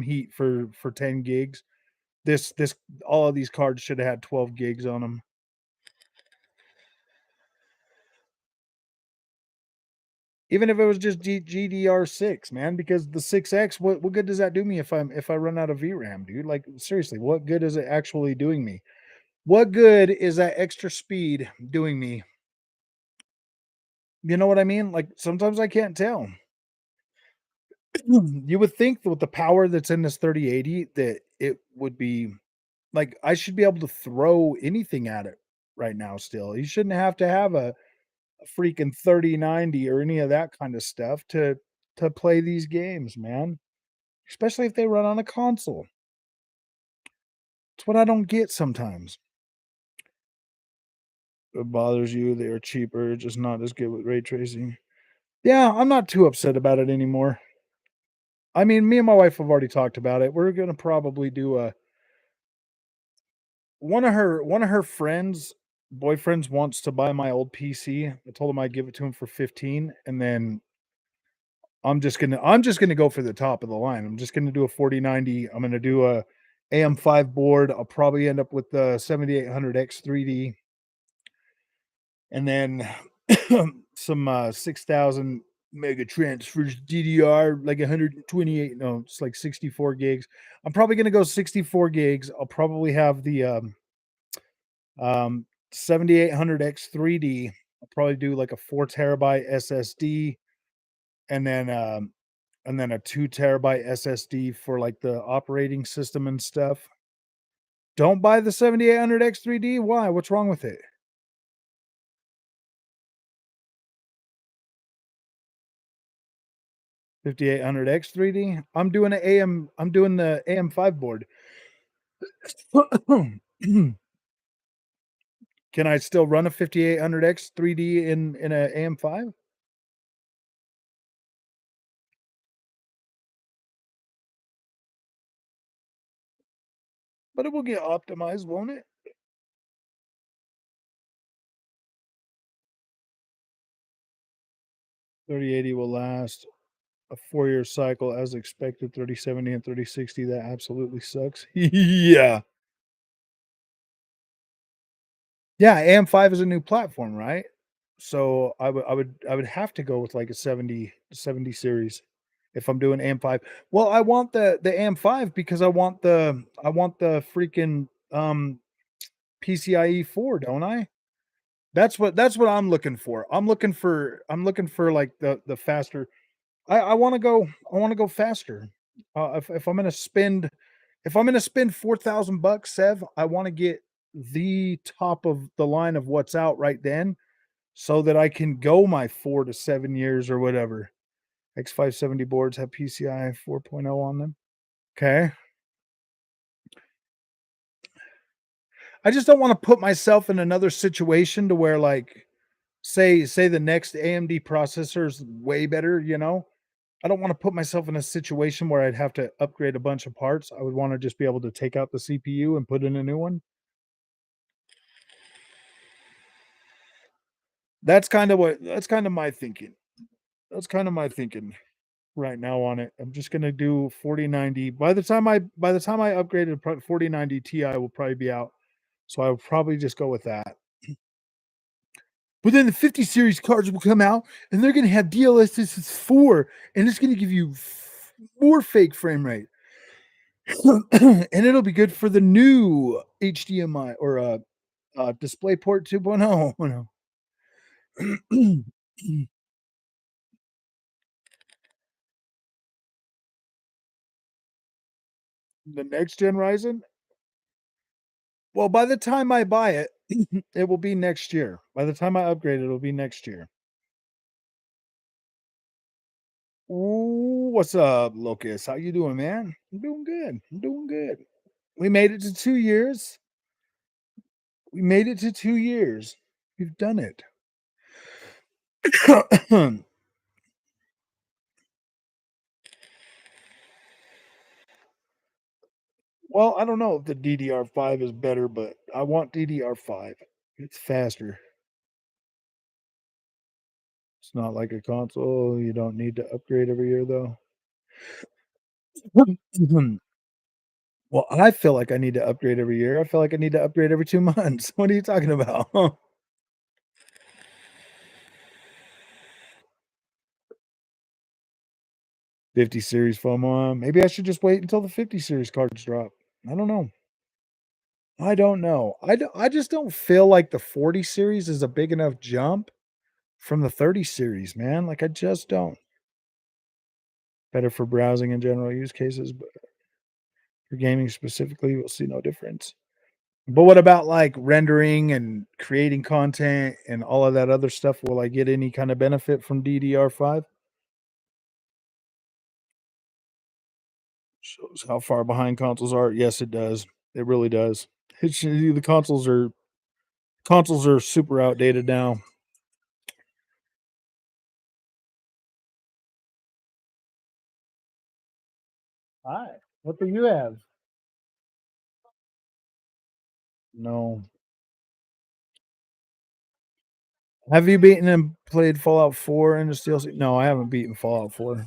heat for 10 gigs. This all of these cards should have had 12 gigs on them. Even if it was just GDR6, man, because the 6X, what good does that do me if I run out of VRAM, dude? Like seriously, what good is it actually doing me? What good is that extra speed doing me? You know what I mean? Like sometimes I can't tell. You would think that with the power that's in this 3080 that it would be like I should be able to throw anything at it right now still. You shouldn't have to have a freaking 3090 or any of that kind of stuff to play these games, man. Especially if they run on a console. It's what I don't get sometimes. It bothers you, they are cheaper, just not as good with ray tracing. Yeah, I'm not too upset about it anymore. I mean, me and my wife have already talked about it. We're gonna probably do a one of her friends boyfriends wants to buy my old PC. I told him I'd give it to him for 15 and then I'm just gonna go for the top of the line. I'm just gonna do a 4090. I'm gonna do a AM5 board. I'll probably end up with the 7800X 3D and then some 6000 mega transfers DDR like 128 no, it's like 64 gigs. I'm probably gonna go 64 gigs. I'll probably have the 7800X 3D. I'll probably do like a 4 terabyte SSD and then a 2 terabyte SSD for like the operating system and stuff. Don't buy the 7800X 3D. Why? What's wrong with it? 5800X 3D. I'm doing the AM5 board. Can I still run a 5800X 3D in a AM5? But it will get optimized, won't it? 3080 will last a 4-year cycle as expected. 3070 and 3060. That absolutely sucks. Yeah. Yeah, AM5 is a new platform, right? So I would have to go with like a 70 series if I'm doing AM5. Well, I want the AM5 because I want the freaking PCIe 4, don't I? That's what I'm looking for. I'm looking for like the faster. I want to go faster. If I'm gonna spend 4,000 bucks, Sev, I want to get the top of the line of what's out right then, so that I can go my 4 to 7 years or whatever. X570 boards have PCI 4.0 on them. Okay. I just don't want to put myself in another situation to where like say the next AMD processor is way better, you know? I don't want to put myself in a situation where I'd have to upgrade a bunch of parts. I would want to just be able to take out the CPU and put in a new one. That's kind of my thinking. That's kind of my thinking right now on it. I'm just gonna do 4090. By the time I upgraded 4090 Ti will probably be out. So I would probably just go with that. But then the 50 series cards will come out and they're going to have DLSS 4 and it's going to give you more fake frame rate. And it'll be good for the new HDMI or DisplayPort 2.0. The next gen Ryzen? Well, by the time I buy it, it will be next year. By the time I upgrade it, it'll be next year. Ooh, what's up, Locust? How you doing, man? I'm doing good. I'm doing good. We made it to 2 years. We made it to 2 years. We've done it. Well, I don't know if the DDR5 is better, but I want DDR5. It's faster. It's not like a console. You don't need to upgrade every year, though. Well, I feel like I need to upgrade every year. I feel like I need to upgrade every 2 months. What are you talking about? 50 series FOMO. Maybe I should just wait until the 50 series cards drop. I don't know. I don't know. I just don't feel like the 40 series is a big enough jump from the 30 series, man. Like I just don't. Better for browsing and general use cases, but for gaming specifically, we'll see no difference. But what about like rendering and creating content and all of that other stuff? Will I get any kind of benefit from DDR5? Shows how far behind consoles are. Yes, it does. It really does. The consoles are super outdated now. Hi. What do you have? No. Have you beaten and played Fallout 4 and the DLC? No, I haven't beaten Fallout 4.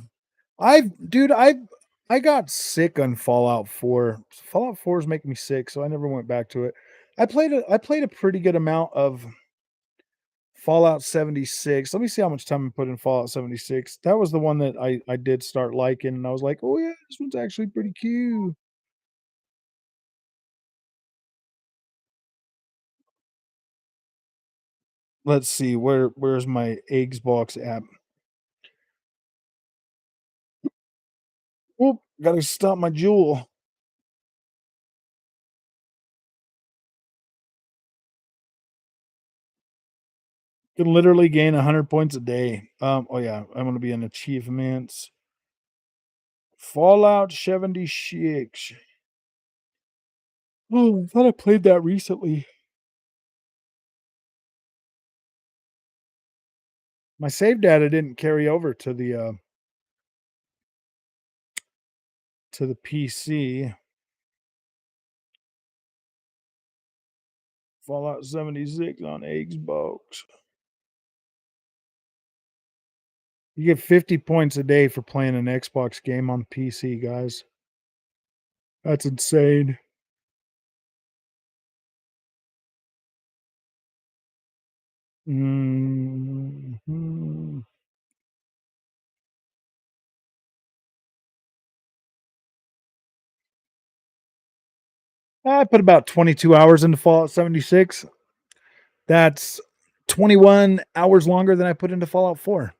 I got sick on Fallout 4. Fallout 4 is making me sick, so I never went back to it. I played a pretty good amount of Fallout 76. Let me see how much time I put in Fallout 76. That was the one that I did start liking, and I was like, "Oh, yeah, this one's actually pretty cute." Let's see, where's my Xbox app? Oop, gotta stop my Jewel. Can literally gain 100 points a day. Oh, yeah, I'm gonna be in achievements. Fallout 76. Oh, I thought I played that recently. My save data didn't carry over to the PC. Fallout 76 on Xbox. You get 50 points a day for playing an Xbox game on PC, guys. That's insane. Mhm. I put about 22 hours into Fallout 76. That's 21 hours longer than I put into Fallout 4.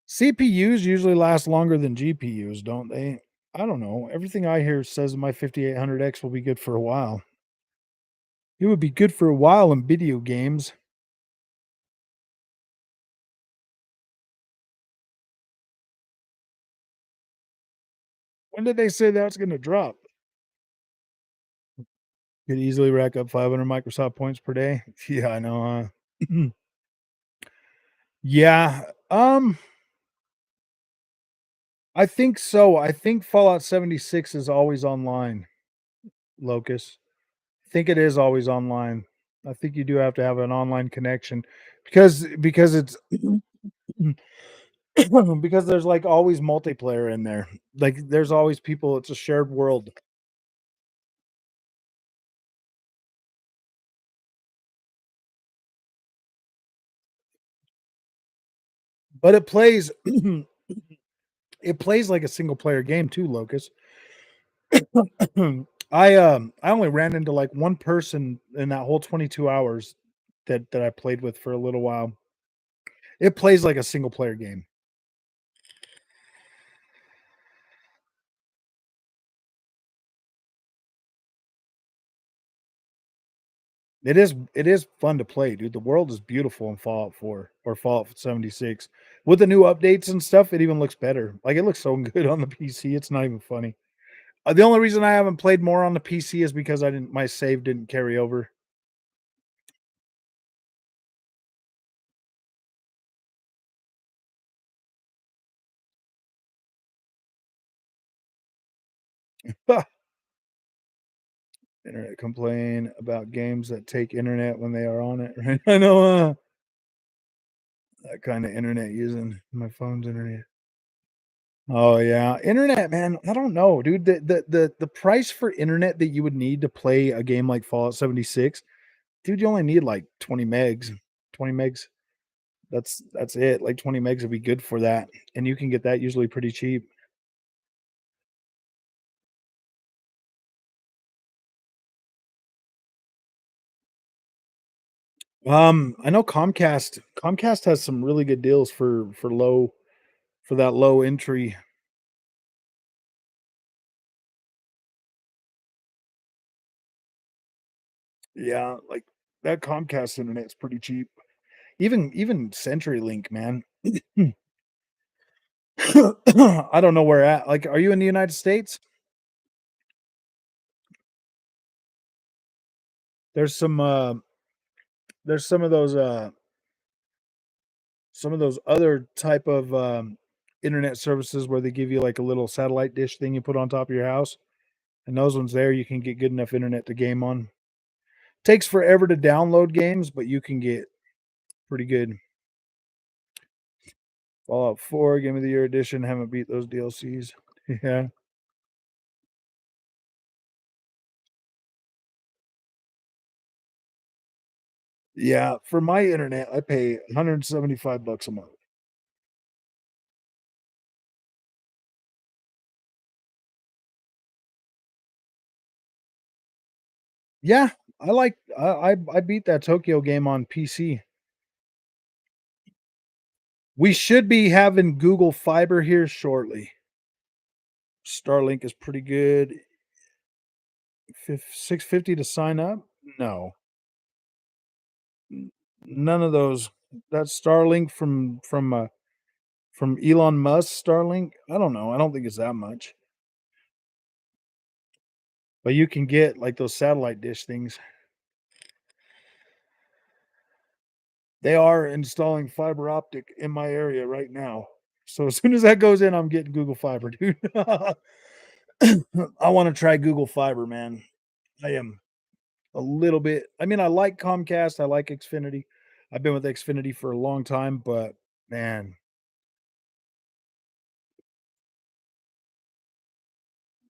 CPUs usually last longer than GPUs, don't they? I don't know. Everything I hear says my 5800X will be good for a while. It would be good for a while in video games. When did they say that's going to drop? Could easily rack up 500 Microsoft points per day. Yeah, I know. Huh? Yeah. I think so. I think Fallout 76 is always online, Locust. I think it is always online. I think you do have to have an online connection because it's because there's like always multiplayer in there. Like there's always people, it's a shared world. But it plays it plays like a single player game too, Locus. I only ran into like one person in that whole 22 hours that I played with for a little while. It plays like a single player game. It is fun to play, dude. The world is beautiful in Fallout 4 or Fallout 76. With the new updates and stuff, it even looks better. Like it looks so good on the PC. It's not even funny. The only reason I haven't played more on the PC is because I didn't my save didn't carry over. Internet complain about games that take internet when they are on it. Right? I know that kind of internet using my phone's internet. Oh yeah, internet, man. I don't know, dude. The price for internet that you would need to play a game like Fallout 76, dude, you only need like 20 megs. 20 megs. That's it. Like 20 megs would be good for that. And you can get that usually pretty cheap. I know Comcast has some really good deals for that low entry. Yeah, like that Comcast internet's pretty cheap. Even CenturyLink, man. I don't know where at. Like, are you in the United States? There's some there's some of those other type of internet services where they give you like a little satellite dish thing you put on top of your house. And those ones there you can get good enough internet to game on. Takes forever to download games, but you can get pretty good. Fallout 4, Game of the Year edition. Haven't beat those DLCs. Yeah. Yeah. For my internet, I pay 175 bucks a month. Yeah. I beat that Tokyo game on PC. We should be having Google Fiber here shortly. Starlink is pretty good. 650 to sign up? No. None of those. That's Starlink from Elon Musk Starlink. I don't know. I don't think it's that much. But you can get like those satellite dish things. They are installing fiber optic in my area right now. So as soon as that goes in, I'm getting Google Fiber, dude. I want to try Google Fiber, man. I am a little bit. I mean, I like Comcast. I like Xfinity. I've been with Xfinity for a long time, but man,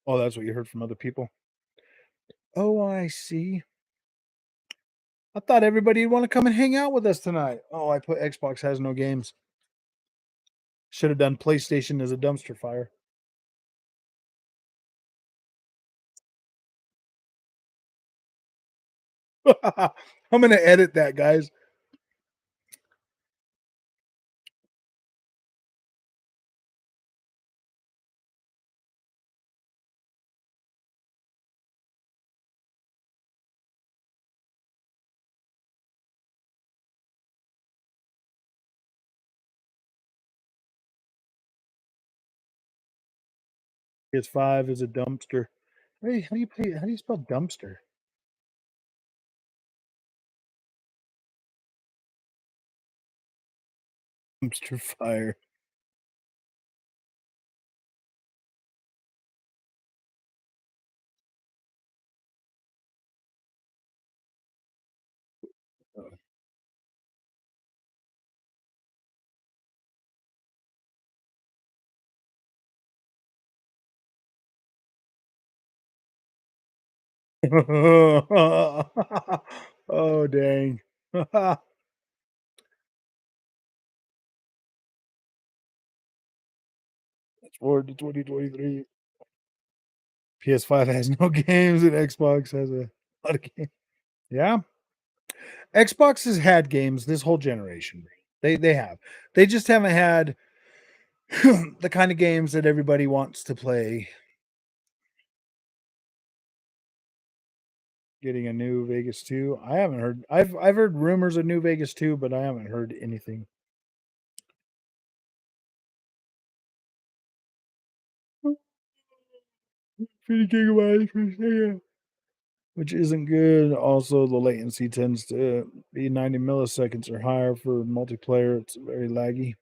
oh, that's what you heard from other people. Oh, I see. I thought everybody would want to come and hang out with us tonight. Oh, I put Xbox has no games. Should have done PlayStation as a dumpster fire. I'm gonna edit that, guys. PS5 is a dumpster. Hey, how do you spell dumpster? Dumpster fire. Oh, dang. Forward to 2023. PS5 has no games and Xbox has a lot of games. Yeah. Xbox has had games this whole generation. They have. They just haven't had the kind of games that everybody wants to play. Getting a new Vegas 2. I haven't heard. I've heard rumors of new Vegas 2, but I haven't heard anything. 50 gigabytes per second, which isn't good. Also, the latency tends to be 90 milliseconds or higher for multiplayer. It's very laggy.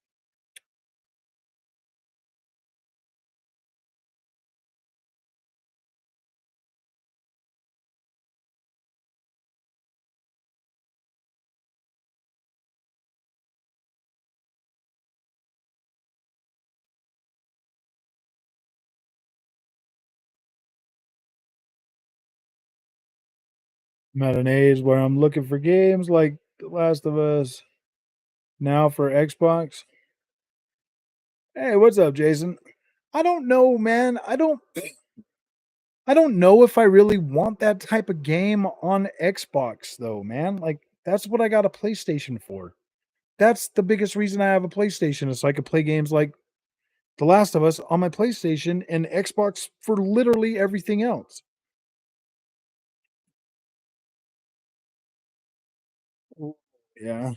I'm at an age where I'm looking for games like The Last of Us now for Xbox. Hey, what's up, Jason? I don't know, man. I don't know if I really want that type of game on Xbox though, man. Like that's what I got a PlayStation for. That's the biggest reason I have a PlayStation is so I could play games like The Last of Us on my PlayStation and Xbox for literally everything else. Mm. Yeah.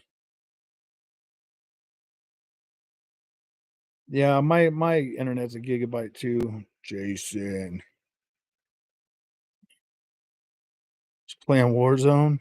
Yeah, my internet's a gigabyte too. Jason. Just playing Warzone.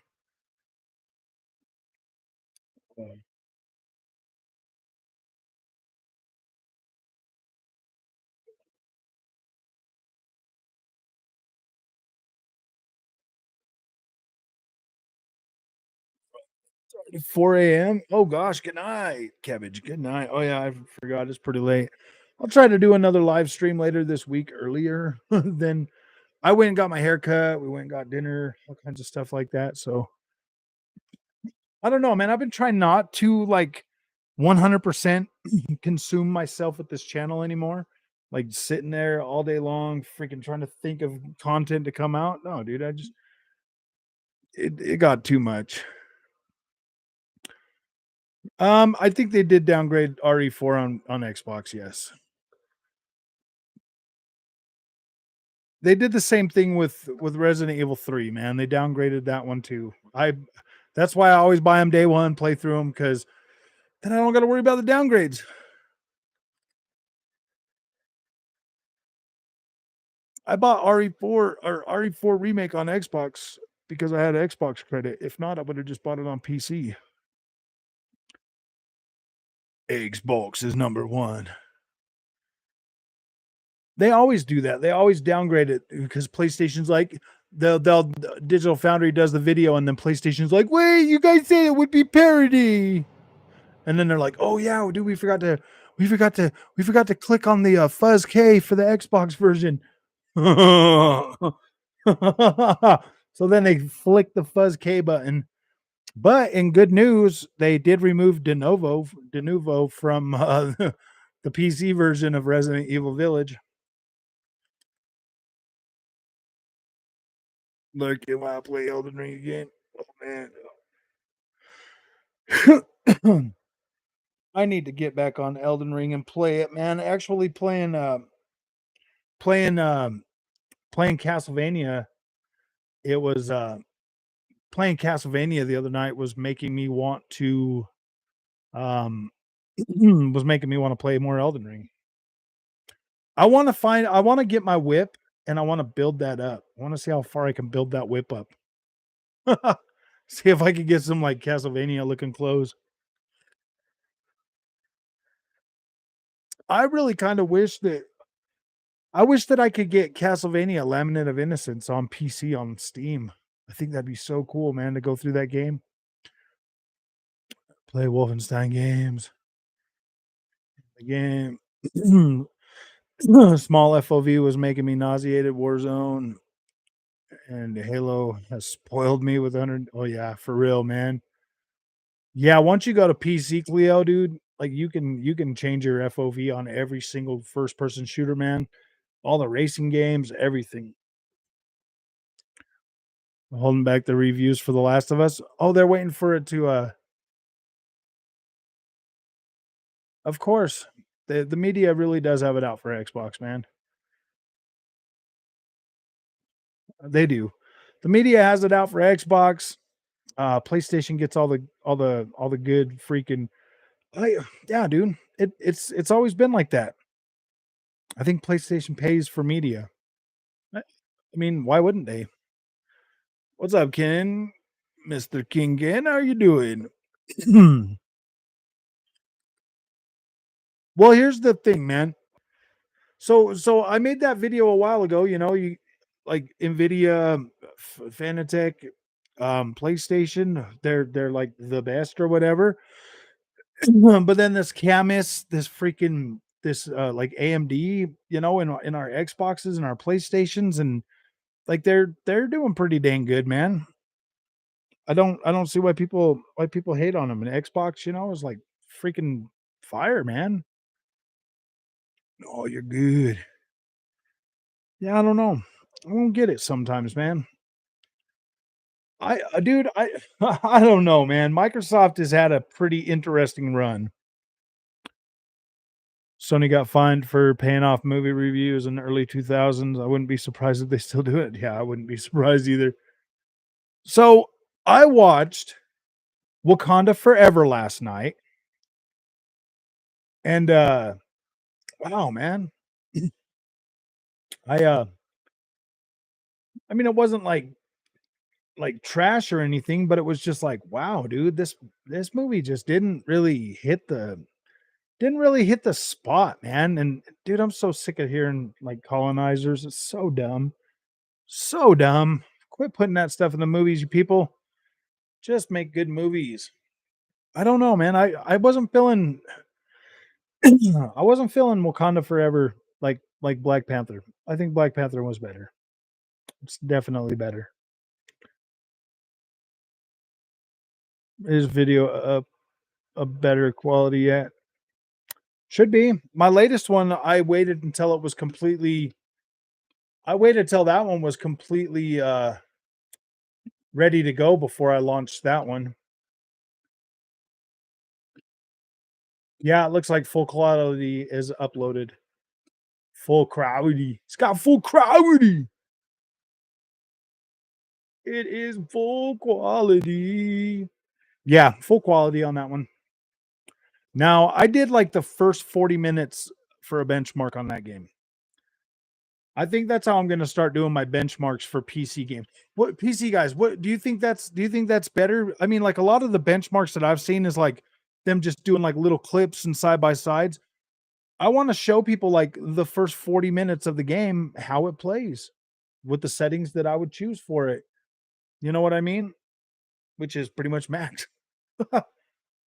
4 a.m. Oh gosh, good night, Cabbage. Good night. Oh yeah, I forgot it's pretty late. I'll try to do another live stream later this week earlier than I went and got my hair cut. We went and got dinner, all kinds of stuff like that. So I don't know, man. I've been trying not to like 100% consume myself with this channel anymore. Like sitting there all day long, freaking trying to think of content to come out. No, dude, I just it got too much. I think they did downgrade RE4 on Xbox. Yes, they did the same thing with Resident Evil 3. Man, they downgraded that one too. I That's why I always buy them day one, play through them because then I don't got to worry about the downgrades. I bought RE4 or RE4 remake on Xbox because I had Xbox credit. If not, I would have just bought it on PC. Xbox is number one. They always do that. They always downgrade it because PlayStation's like they'll Digital Foundry does the video and then PlayStation's like, wait, you guys said it would be parody. And then they're like, oh yeah, dude, we forgot to click on the Fuzz K for the Xbox version. So then they flick the Fuzz K button. But in good news, they did remove De Novo from the PC version of Resident Evil Village. Look at why I play Elden Ring again. Oh man. I need to get back on Elden Ring and play it, man. Actually playing playing Castlevania. It was playing Castlevania the other night was making me want to um was making me want to play more Elden Ring. I want to get my whip and I want to build that up. I want to see how far I can build that whip up. See if I could get some like Castlevania looking clothes. I really kind of wish that I could get Castlevania Laminate of Innocence on PC on Steam. I think that'd be so cool, man, to go through that game. Play Wolfenstein games. The game. Small FOV was making me nauseated. Warzone. and Halo has spoiled me with 100. Oh yeah, for real, man. Yeah, once you go to PC, Cleo, dude, like you can change your FOV on every single first person shooter, man. All the racing games, everything. Holding back the reviews for The Last of Us. Oh, they're waiting for it to of course. The media really does have it out for Xbox, man. They do. The media has it out for Xbox. PlayStation gets all the good freaking I yeah, dude. It's always been like that. I think PlayStation pays for media. I mean, why wouldn't they? What's up, Ken? Mr. King Ken, how you doing? Well, here's the thing, man. So I made that video a while ago, you like Nvidia, Fanatec, PlayStation, they're like the best or whatever. But then this Camus, this freaking this like AMD, in our Xboxes and our PlayStations, and like they're doing pretty dang good, man. I don't see why people hate on them. And Xbox, is like freaking fire, man. Oh, you're good. Yeah, I don't know. I don't get it sometimes, man. Dude, I don't know, man. Microsoft has had a pretty interesting run. Sony got fined for paying off movie reviews in the early 2000s. I wouldn't be surprised if they still do it. Yeah, I wouldn't be surprised either. So I watched Wakanda Forever last night, and wow, man, I I mean, it wasn't like trash or anything, but it was just like, wow, dude, this movie just didn't really hit the spot, man. And dude, I'm so sick of hearing like colonizers. It's so dumb. So dumb. Quit putting that stuff in the movies, you people. Just make good movies. I don't know, man. I wasn't feeling I wasn't feeling Wakanda Forever like Black Panther. I think Black Panther was better. It's definitely better. Is video a better quality yet? Should be. My latest one, I waited till that one was completely ready to go before I launched that one. Yeah, it looks like full quality is uploaded. Full quality. It's got full quality. It is full quality. Yeah, full quality on that one. Now, I did like the first 40 minutes for a benchmark on that game. I think that's how I'm going to start doing my benchmarks for PC games. What PC guys, what do you think that's better? I mean, like a lot of the benchmarks that I've seen is like them just doing like little clips and side by sides. I want to show people like the first 40 minutes of the game how it plays with the settings that I would choose for it. You know what I mean? Which is pretty much max.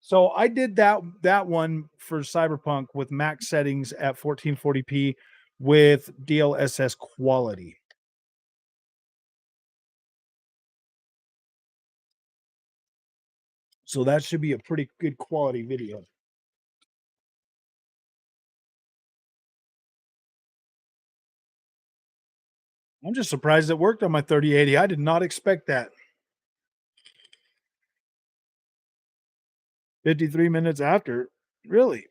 So I did that one for Cyberpunk with max settings at 1440p with DLSS quality. So that should be a pretty good quality video. I'm just surprised it worked on my 3080. I did not expect that. 53 minutes after. Really?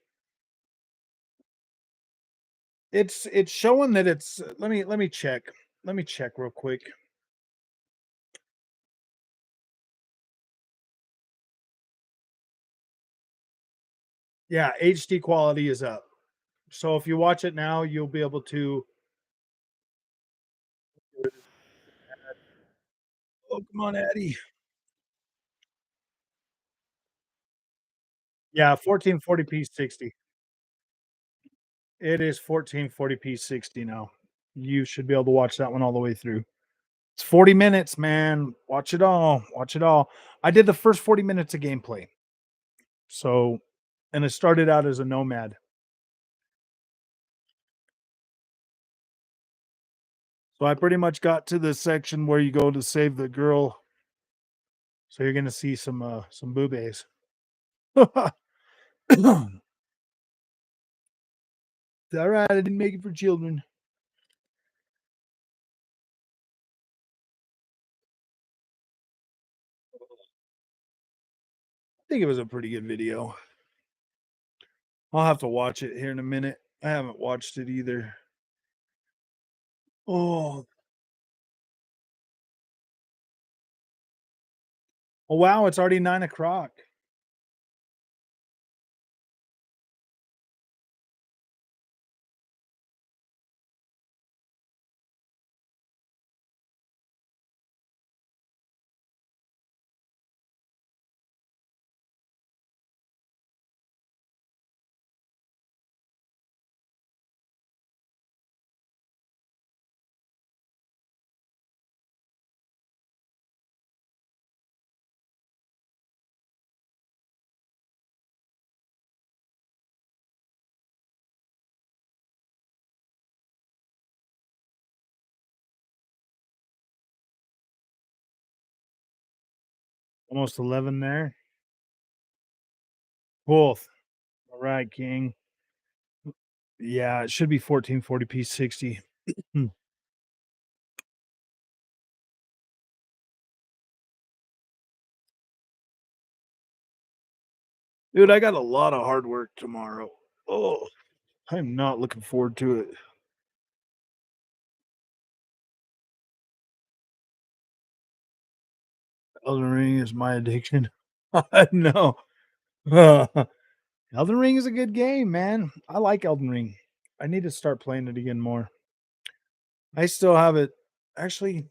It's showing that it's let me check. Let me check real quick. Yeah, HD quality is up. So if you watch it now, you'll be able to. Oh, come on, Addy. Yeah, 1440p 60. It is 1440p 60 now. You should be able to watch that one all the way through. It's 40 minutes, man. Watch it all. Watch it all. I did the first 40 minutes of gameplay. So, and it started out as a nomad. So I pretty much got to the section where you go to save the girl. So you're gonna see some boobies. All right, I didn't make it for children. I think it was a pretty good video. I'll have to watch it here in a minute. I haven't watched it either. Oh, oh wow, it's already 9 o'clock. Almost 11 there. Cool. All right, King. Yeah, it should be 1440p 60. Hmm. Dude, I got a lot of hard work tomorrow. Oh, I'm not looking forward to it. Elden Ring is my addiction. I know. Elden Ring is a good game, man. I like Elden Ring. I need to start playing it again more. I still have it. Actually,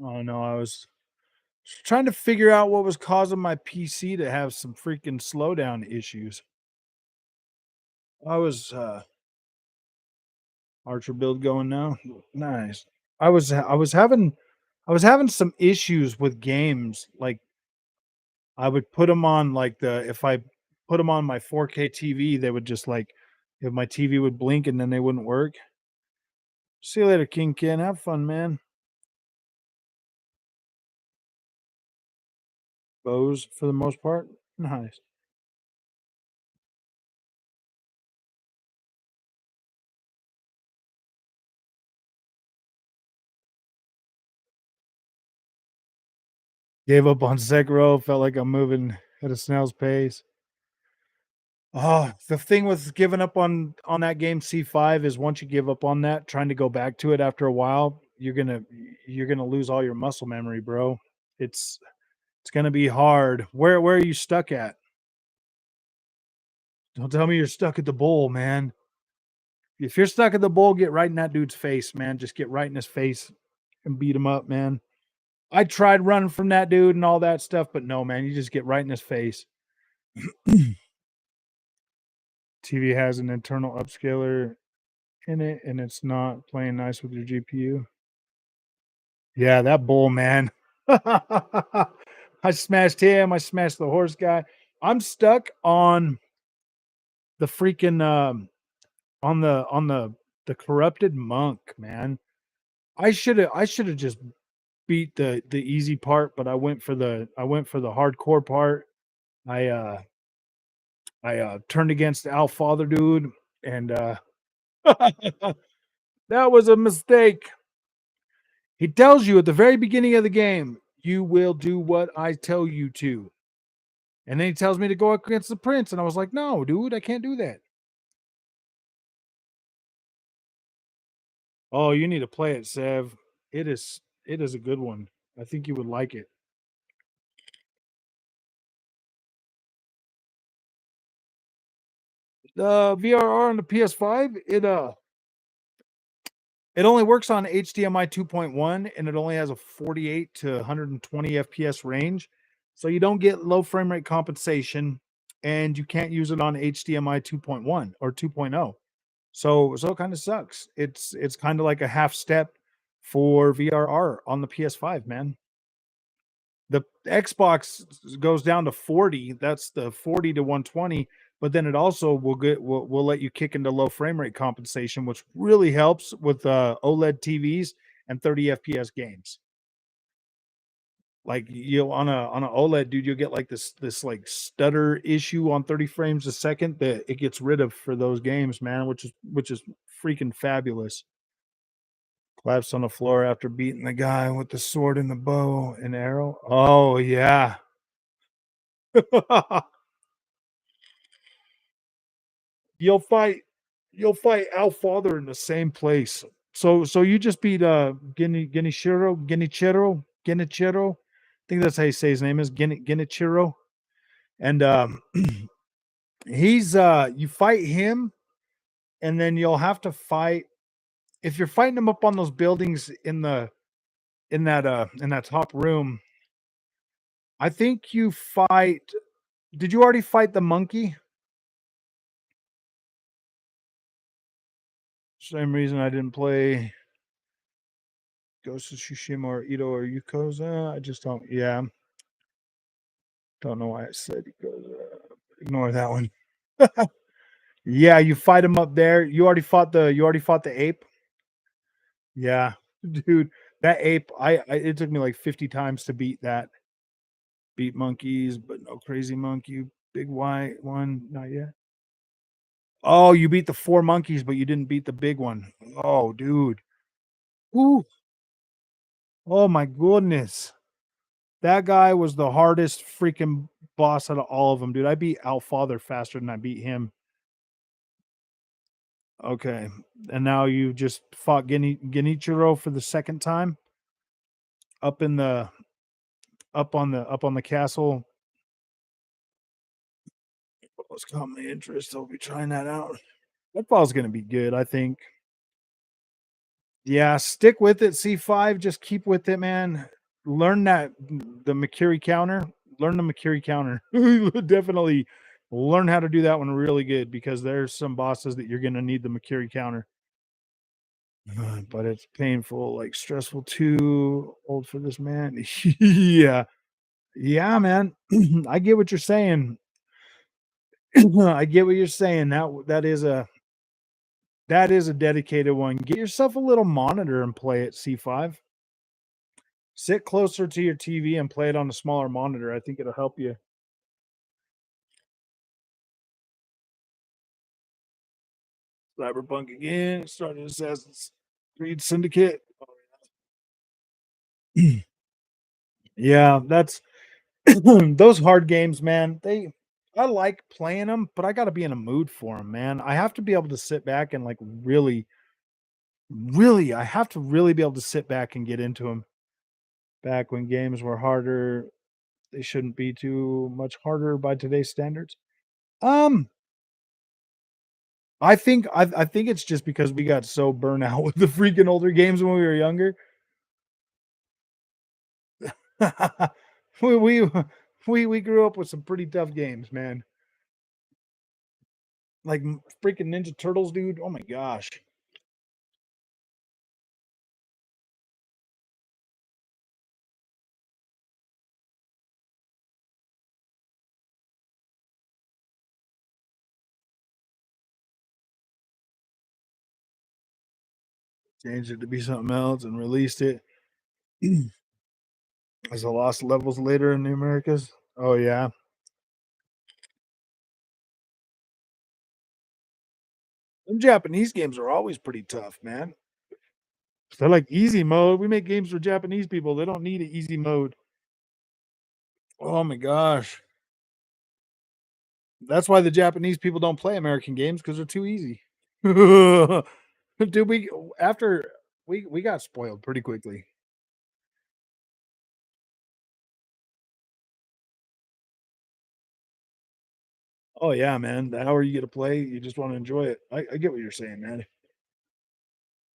oh no, I was trying to figure out what was causing my PC to have some freaking slowdown issues. I was Archer build going now. Nice. I was having some issues with games. Like I would put them on like the if I put them on my 4K TV, they would just like if my TV would blink and then they wouldn't work. See you later, King Ken. Have fun, man. Bows for the most part. Nice. Gave up on Sekiro. Felt like I'm moving at a snail's pace. Oh, the thing with giving up on that game C5 is once you give up on that, trying to go back to it after a while, you're gonna lose all your muscle memory, bro. It's it's gonna be hard. Where are you stuck at? Don't tell me you're stuck at the bowl, man. If you're stuck at the bowl, get right in that dude's face, man. Just get right in his face and beat him up, man. I tried running from that dude and all that stuff, but no, man, you just get right in his face. TV has an internal upscaler in it, and it's not playing nice with your GPU. Yeah, that bull, man. I smashed him. I smashed the horse guy. I'm stuck on the freaking on the corrupted monk, man. I should have just beat the easy part, but I went for the hardcore part. I uh I turned against Al Father dude and that was a mistake. He tells you at the very beginning of the game, you will do what I tell you to. And then he tells me to go against the prince. And I was like, no, dude, I can't do that. Oh, you need to play it, Sev. It is a good one. I think you would like it. The VRR on the PS5, it only works on HDMI 2.1 and it only has a 48 to 120 FPS range. So you don't get low frame rate compensation and you can't use it on HDMI 2.1 or 2.0. So it kind of sucks. It's kind of like a half step for VRR on the PS5, man. The Xbox goes down to 40. That's the 40 to 120, but then it also will let you kick into low frame rate compensation, which really helps with OLED TVs and 30 FPS games. Like you on a OLED, dude, you'll get like this like stutter issue on 30 frames a second that it gets rid of for those games, man, which is freaking fabulous. Collapsed on the floor after beating the guy with the sword and the bow and arrow. Oh yeah. You'll fight you'll fight Al Father in the same place. So you just beat Genichiro. I think that's how you say his name is Genichiro. And he's you fight him, and then you'll have to fight if you're fighting him up on those buildings in that top room. I think you fight. Did you already fight the monkey? Same reason I didn't play Ghost of Tsushima or Ito or Yukoza. I just don't. Yeah, don't know why I said Yukoza. Ignore that one. Yeah, you fight him up there. You already fought the ape. Yeah, dude, that ape. I it took me like 50 times to beat that. Beat monkeys, but no crazy monkey. Big white one, not yet. Oh, you beat the four monkeys, but you didn't beat the big one. Oh, dude. Ooh. Oh my goodness. That guy was the hardest freaking boss out of all of them, dude. I beat Father faster than I beat him. Okay. And now you just fought Genichiro for the second time up in the up on the castle. What's caught my interest? I'll be trying that out. That ball's gonna be good, I think. Yeah, stick with it, C5. Just keep with it, man. Learn that the Makiri counter. Learn the Makiri counter. Definitely learn how to do that one really good because there's some bosses that you're gonna need the Makiri counter. But it's painful, like stressful too old for this man. Yeah. Yeah, man. I get what you're saying. I get what you're saying. That is a dedicated one. Get yourself a little monitor and play it, C5. Sit closer to your TV and play it on a smaller monitor. I think it'll help you. Cyberpunk again. Started Assassin's Creed Syndicate. Yeah, that's those hard games, man. I like playing them, but I got to be in a mood for them, man. I have to be able to sit back and like really, I have to really be able to sit back and get into them. Back when games were harder, they shouldn't be too much harder by today's standards. Um, I think it's just because we got so burnt out with the freaking older games when we were younger. we we we grew up with some pretty tough games, man. Like freaking Ninja Turtles, dude. Oh my gosh. Changed it to be something else and released it as a lost levels later in the Americas. Oh yeah. Them Japanese games are always pretty tough, man. They're like easy mode. We make games for Japanese people. They don't need an easy mode. Oh my gosh. That's why the Japanese people don't play American games because they're too easy. Dude, we after we got spoiled pretty quickly. Oh yeah, man. The hour you get to play, you just want to enjoy it. I get what you're saying, man.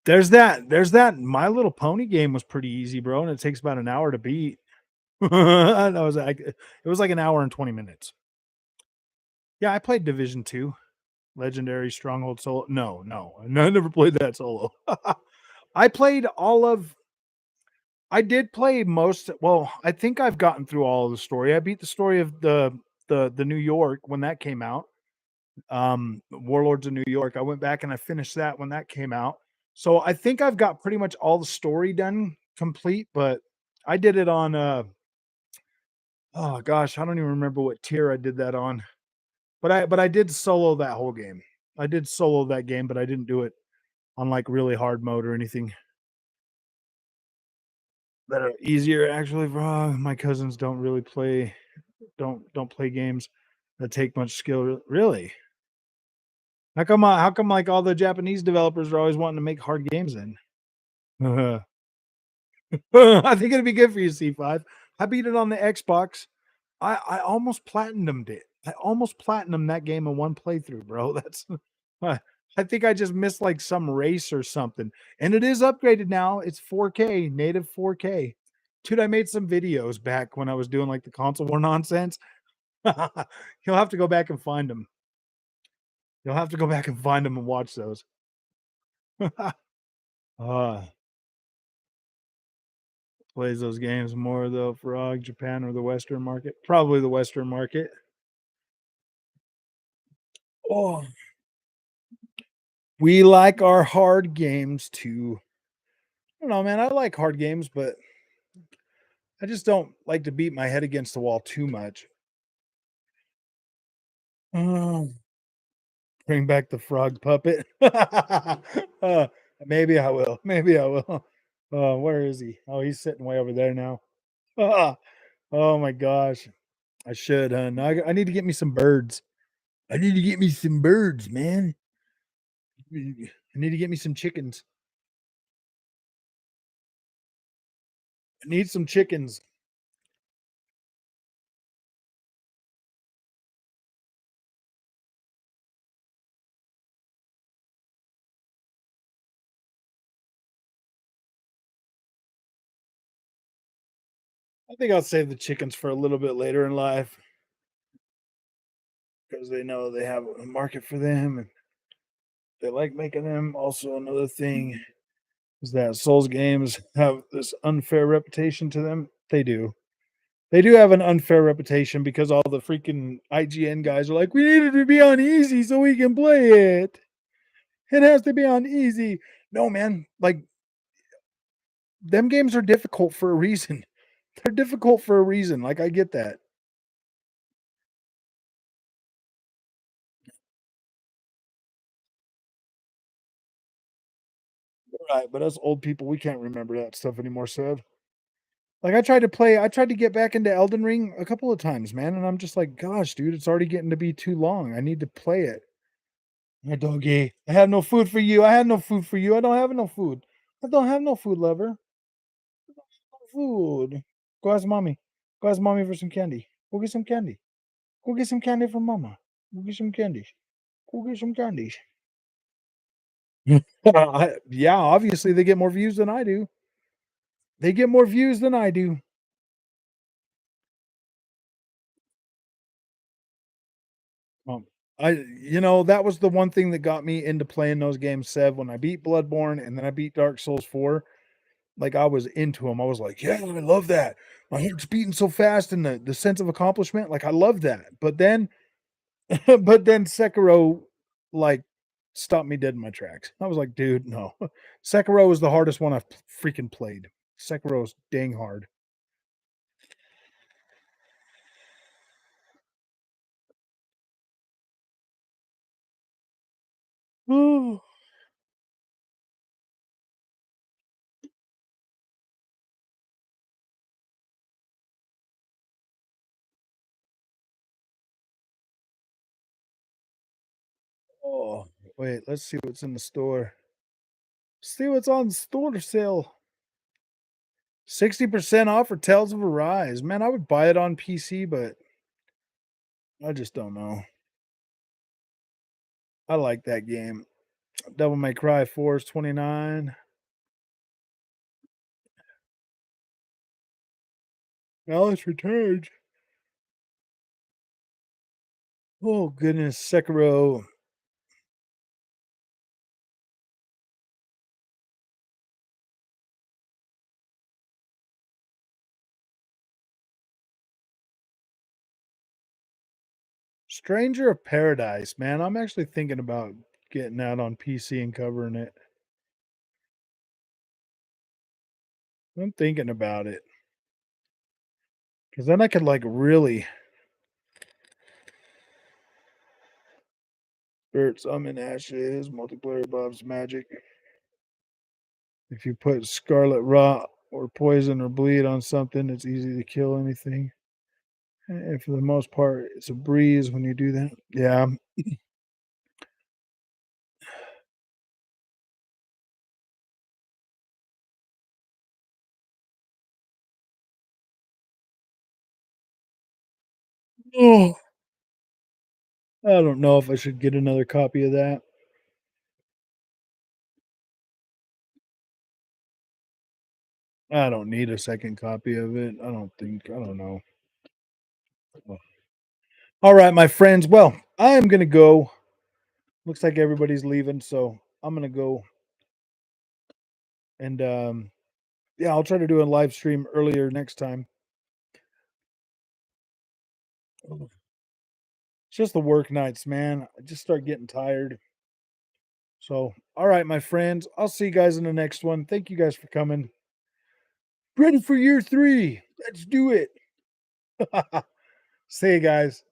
There's that My Little Pony game was pretty easy, bro, and it takes about an hour to beat. That was like it was like an hour and 20 minutes. Yeah, I played Division 2, Legendary Stronghold solo. No, I never played that solo. I played all of I did play most well, I think I've gotten through all of the story. I beat the story of the New York when that came out. Warlords of New York. I went back and I finished that when that came out. So I think I've got pretty much all the story done complete, but I did it on oh gosh, I don't even remember what tier I did that on. But I did solo that whole game. I did solo that game, but I didn't do it on like really hard mode or anything. That are easier actually. My cousins don't really play don't play games that take much skill. Really? How come like all the Japanese developers are always wanting to make hard games then? I think it'd be good for you, C5. I beat it on the Xbox. I almost platinumed it. I almost platinumed that game in one playthrough, bro. That's I I think I just missed like some race or something. And it is upgraded now. It's 4K, native 4K. Dude, I made some videos back when I was doing like the console war nonsense. You'll have to go back and find them. You'll have to go back and find them and watch those. uh, Plays those games more though, Frog, Japan or the Western market? Probably the Western market. Oh, we like our hard games too. I don't know, man. I like hard games, but I just don't like to beat my head against the wall too much. Oh, bring back the frog puppet. uh, maybe I will. Maybe I will. Where is he? Oh, he's sitting way over there now. Oh my gosh. I should, huh? Now I need to get me some birds. I need to get me some birds, man. I need to get me some chickens. I need some chickens. I think I'll save the chickens for a little bit later in life because they know they have a market for them and they like making them. Also, another thing is that Souls games have this unfair reputation to them. They do. They do have an unfair reputation because all the freaking IGN guys are like, we need it to be on easy so we can play it. It has to be on easy. No, man. Like, them games are difficult for a reason. They're difficult for a reason. Like, I get that. Right. But us old people, we can't remember that stuff anymore, Seb. Like I tried to get back into Elden Ring a couple of times, man, and I'm just like, gosh, dude, it's already getting to be too long. I need to play it. My doggy, I have no food for you. I have no food for you. I don't have no food. I don't have no food, lover. No food. Go ask mommy. Go ask mommy for some candy. Go get some candy. Go get some candy from mama. Go get some candies. Go get some candies. Yeah, obviously they get more views than I do. They get more views than I do. Um, that was the one thing that got me into playing those games, Sev. When I beat Bloodborne and then I beat Dark Souls 4, like I was into them. I was like, yeah, I love that. My heart's beating so fast and the sense of accomplishment. Like I love that. But then but then Sekiro like stopped me dead in my tracks. I was like, dude, no. Sekiro is the hardest one I've freaking played. Sekiro is dang hard. Oh, oh, wait, let's see what's in the store. See what's on store sale. 60% off for Tales of Arise. Man, I would buy it on PC, but I just don't know. I like that game. Devil May Cry 4 is 29. Alice Returns. Oh goodness, Sekiro. Stranger of Paradise, man. I'm actually thinking about getting that on PC and covering it. I'm thinking about it because then I could like really spirit summon ashes, multiplayer Bob's magic. If you put scarlet rot or poison or bleed on something, it's easy to kill anything. And for the most part, it's a breeze when you do that. Yeah. Oh, I don't know if I should get another copy of that. I don't need a second copy of it. I don't think. I don't know. All right, my friends. Well, I am gonna go. Looks like everybody's leaving, so I'm gonna go and yeah, I'll try to do a live stream earlier next time. It's just the work nights, man. I just start getting tired. So, all right, my friends. I'll see you guys in the next one. Thank you guys for coming. Ready for year 3. Let's do it. See you guys.